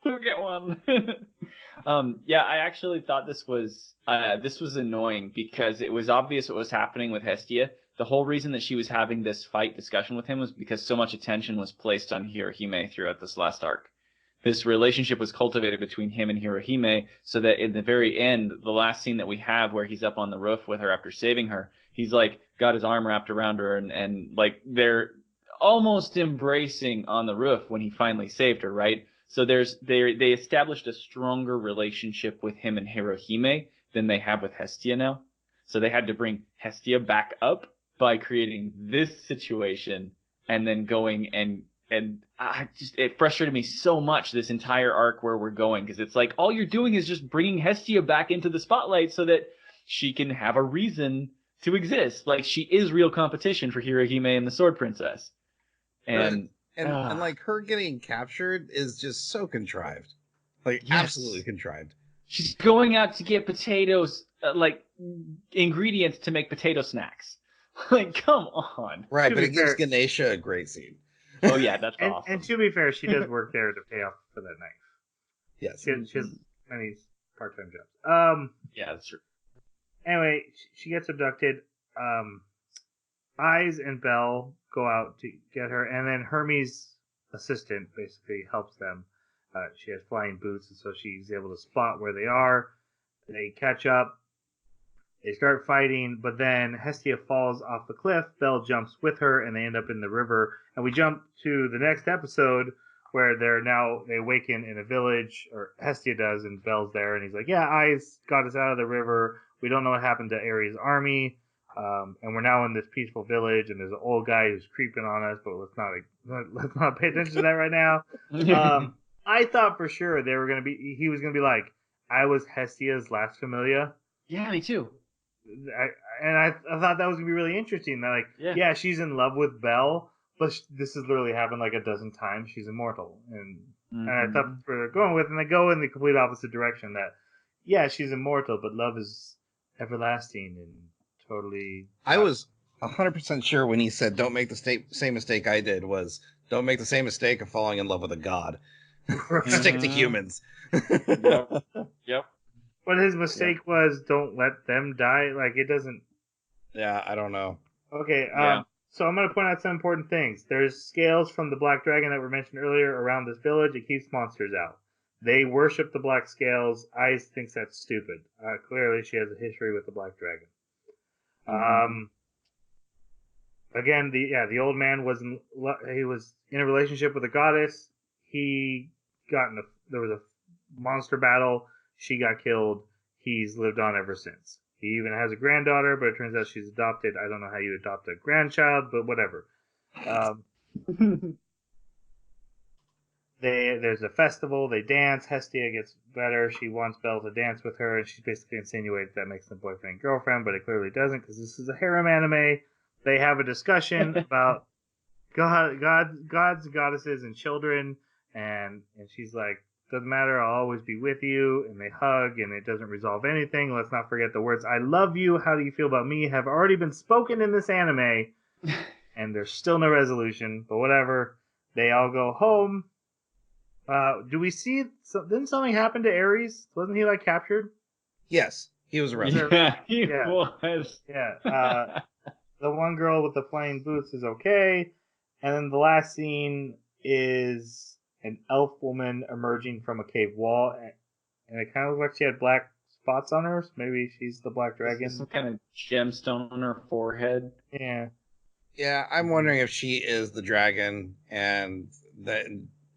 Go get one. Yeah, I actually thought this was annoying, because it was obvious what was happening with Hestia. The whole reason that she was having this fight discussion with him was because so much attention was placed on Hirohime throughout this last arc. This relationship was cultivated between him and Hirohime, so that in the very end, the last scene that we have where he's up on the roof with her after saving her, he's like got his arm wrapped around her, and like they're almost embracing on the roof when he finally saved her, right? So they established a stronger relationship with him and Hirohime than they have with Hestia now. So they had to bring Hestia back up by creating this situation and then going and it frustrated me so much, this entire arc where we're going, because it's like all you're doing is just bringing Hestia back into the spotlight so that she can have a reason to exist. Like, she is real competition for Hirohime and the Sword Princess. And like her getting captured is just so contrived. Like, yes. Absolutely contrived. She's going out to get potatoes, like ingredients to make potato snacks. Like, come on. Right, but it gives Ganesha a great scene. Oh yeah, that's awesome. And to be fair, she does work there to pay off for that knife. Yes. She has many part-time jobs. Yeah, that's true. Anyway, she gets abducted. Eyes and Belle go out to get her, and then Hermes' assistant basically helps them. She has flying boots, and so she's able to spot where they are. They catch up. They start fighting, but then Hestia falls off the cliff. Belle jumps with her, and they end up in the river. And we jump to the next episode where they awaken in a village, or Hestia does, and Belle's there, and he's like, "Yeah, Eyes got us out of the river. We don't know what happened to Ares' army, and we're now in this peaceful village, and there's an old guy who's creeping on us, but let's not pay attention to that right now." I thought for sure he was gonna be like, "I was Hestia's last familia." Yeah, me too. I thought that was gonna be really interesting. That yeah, she's in love with Belle, but this has literally happened like a dozen times. She's immortal, and I thought that's where they're going with, and they go in the complete opposite direction. That yeah, she's immortal, but love is everlasting and totally. I was 100% sure when he said, "Don't make the same mistake I did." Was don't make the same mistake of falling in love with a god. Stick to humans. Yep. But his mistake was don't let them die. Like, it doesn't. Yeah, I don't know. Okay, so I'm going to point out some important things. There's scales from the Black Dragon that were mentioned earlier around this village. It keeps monsters out. They worship the black scales. Ice thinks that's stupid. Clearly, she has a history with the Black Dragon. Again, the old man was in a relationship with a goddess. There was a monster battle. She got killed. He's lived on ever since. He even has a granddaughter, but it turns out she's adopted. I don't know how you adopt a grandchild, but whatever. There's a festival. They dance. Hestia gets better. She wants Belle to dance with her, and she basically insinuates that makes them boyfriend and girlfriend, but it clearly doesn't because this is a harem anime. They have a discussion about gods, goddesses, and children, and she's like, "Doesn't matter, I'll always be with you," and they hug, and it doesn't resolve anything. Let's not forget the words, "I love you, how do you feel about me?" have already been spoken in this anime, and there's still no resolution, but whatever. They all go home. Do we see, didn't something happen to Ares? Wasn't he, like, captured? Yes, he was arrested. Yeah, he was. Yeah, the one girl with the flying boots is okay, and then the last scene is an elf woman emerging from a cave wall, and it kind of looks like she had black spots on her. So maybe she's the Black Dragon. Some kind of gemstone on her forehead. Yeah. Yeah, I'm wondering if she is the dragon, and that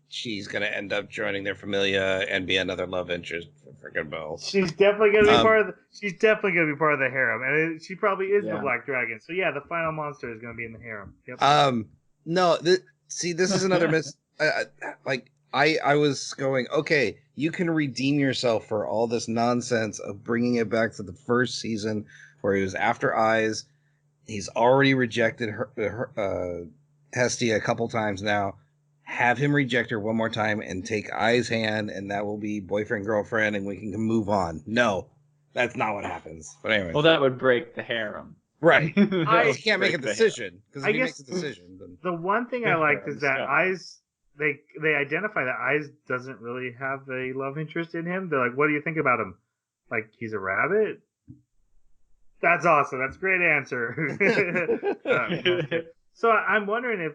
she's gonna end up joining their familia and be another love interest for freaking Belle. She's definitely gonna be part of. She's definitely gonna be part of the harem, and she probably is the Black Dragon. So yeah, the final monster is gonna be in the harem. Yep. No. See, this is another I was going, okay, you can redeem yourself for all this nonsense of bringing it back to the first season where he was after Eyes. He's already rejected Hestia a couple times now. Have him reject her one more time and take Eyes' hand, and that will be boyfriend, girlfriend, and we can move on. No, that's not what happens. But anyway. Well, that would break the harem. Right. He can't make a decision, because if he makes a decision, then... The one thing I liked is that Eyes... They identify that Eyes doesn't really have a love interest in him. They're like, "What do you think about him? Like, he's a rabbit?" That's awesome. That's a great answer. So I'm wondering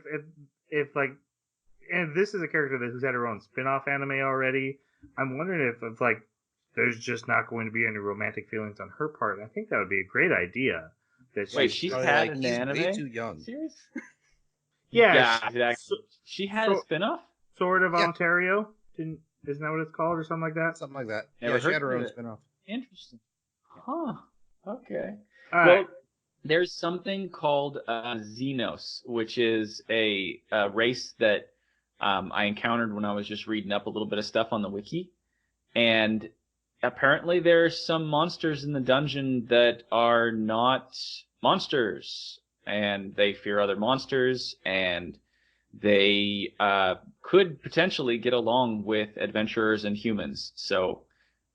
if like, and this is a character who's had her own spin-off anime already. I'm wondering if like there's just not going to be any romantic feelings on her part. I think that would be a great idea. Wait, she's had an anime? Way too young. Serious? Yeah, exactly. She had a spin-off? Sword of Ontario. Isn't that what it's called or something like that? Something like that. Never She had heard her of own it. spin-off. Interesting. Huh. Okay. All Well, right. there's something called Xenos, which is a race that I encountered when I was just reading up a little bit of stuff on the wiki. And apparently there's some monsters in the dungeon that are not monsters. And they fear other monsters, and they could potentially get along with adventurers and humans. So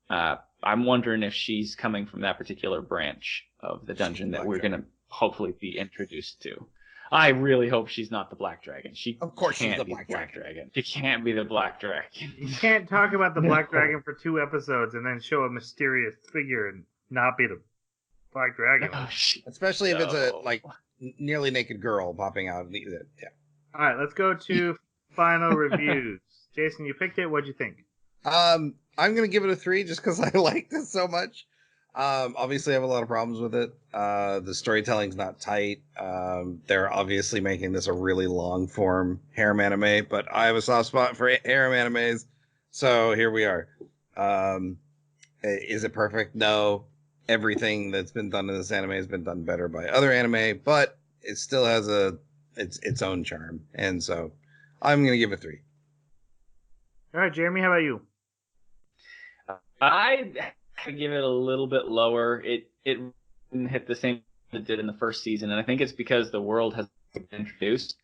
I'm wondering if she's coming from that particular branch of the dungeon that we're going to hopefully be introduced to. I really hope she's not the Black Dragon. Of course she's can't the be Black Dragon. She can't be the Black Dragon. You can't talk about the No. Black Dragon for 2 episodes and then show a mysterious figure and not be the Black Dragon. No, Especially if it's a No. nearly naked girl popping out. Yeah. All right, let's go to final reviews. Jason, you picked it. What'd you think? I'm gonna give it a 3 just because I liked it so much. Obviously, I have a lot of problems with it. The storytelling's not tight. They're obviously making this a really long form harem anime, but I have a soft spot for harem animes, so here we are. Is it perfect? No. Everything that's been done in this anime has been done better by other anime, but it still has its own charm, and so I'm gonna give it 3. All right, Jeremy, how about you? I give it a little bit lower. It didn't hit the same it did in the first season, and I think it's because the world has been introduced.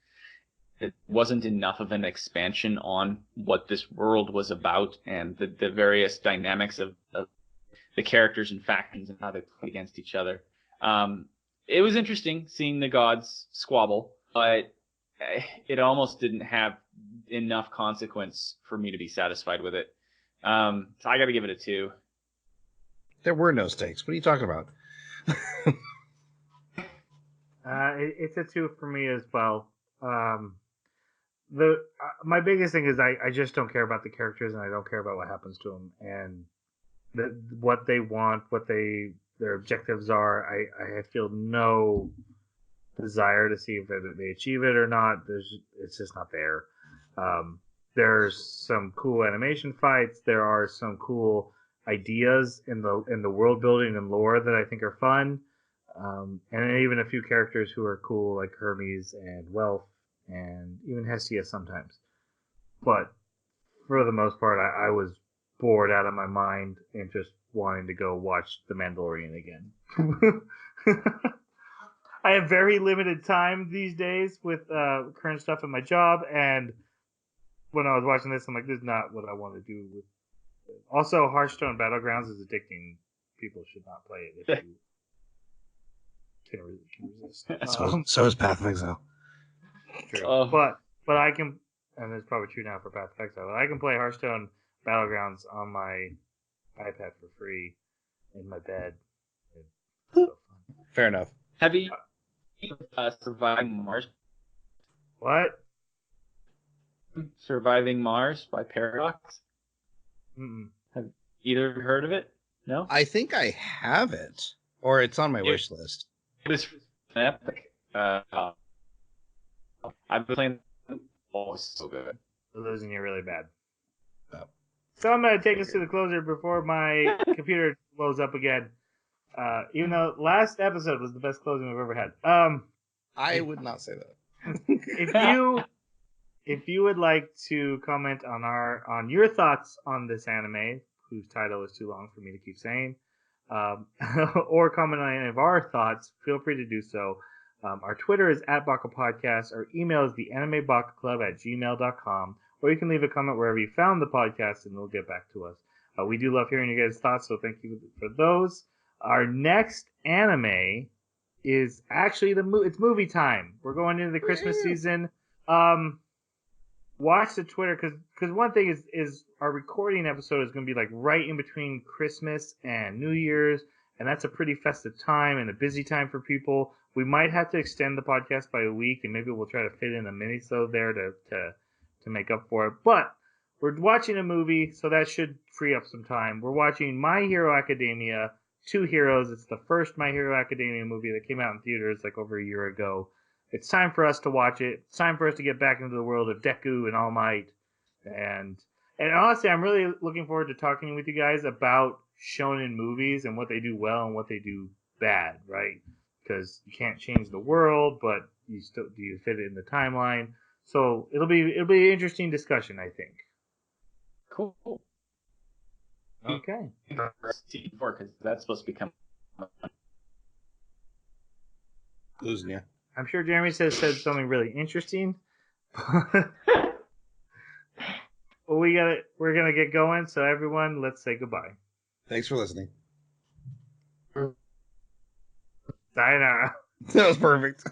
It wasn't enough of an expansion on what this world was about and the various dynamics of the characters and factions and how they play against each other. It was interesting seeing the gods squabble, but it almost didn't have enough consequence for me to be satisfied with it. So I got to give it a 2. There were no stakes. What are you talking about? It's a 2 for me as well. My biggest thing is I just don't care about the characters and I don't care about what happens to them and what they want, what their objectives are. I feel no desire to see if they achieve it or not. It's just not there. There's some cool animation fights. There are some cool ideas in the world building and lore that I think are fun. And even a few characters who are cool, like Hermes and Wealth, and even Hestia sometimes. But for the most part, I was bored out of my mind and just wanting to go watch The Mandalorian again. I have very limited time these days with current stuff in my job, and when I was watching this, I'm like, this is not what I want to do. Also, Hearthstone Battlegrounds is addicting. People should not play it if you can resist. So is Path of Exile. True. Oh. But I can, and it's probably true now for Path of Exile, but I can play Hearthstone Battlegrounds on my iPad for free in my bed. It's so fun. Fair enough. Have you Surviving Mars? What? Surviving Mars by Paradox? Mm-mm. Have either of you heard of it? No? I think I have it, or it's on my wish list. It was epic. I've been playing. Oh, it's so good. We're losing you really bad. Oh. So I'm going to take us to the closer before my computer blows up again. Even though last episode was the best closing we've ever had. I would not say that. If you would like to comment on your thoughts on this anime, whose title is too long for me to keep saying, or comment on any of our thoughts, feel free to do so. Our Twitter is @Baka Podcast. Our email is theanimebakaclub@gmail.com. Or you can leave a comment wherever you found the podcast and they'll get back to us. We do love hearing your guys' thoughts, so thank you for those. Our next anime is actually it's movie time. We're going into the Christmas season. Watch the Twitter because one thing is our recording episode is going to be like right in between Christmas and New Year's, and that's a pretty festive time and a busy time for people. We might have to extend the podcast by a week, and maybe we'll try to fit in a mini-sode there to make up for it. But we're watching a movie, so that should free up some time. We're watching My Hero Academia, 2 Heroes. It's the first My Hero Academia movie that came out in theaters like over a year ago. It's time for us to watch it. It's time for us to get back into the world of Deku and All Might. And And honestly, I'm really looking forward to talking with you guys about shonen movies and what they do well and what they do bad, right? Because you can't change the world, but you still do you fit it in the timeline. So it'll be an interesting discussion, I think. Cool. Okay. Season 4, because that's supposed to become. Losing you. I'm sure Jeremy said something really interesting. Well, we're gonna get going. So everyone, let's say goodbye. Thanks for listening. Sayonara. That was perfect.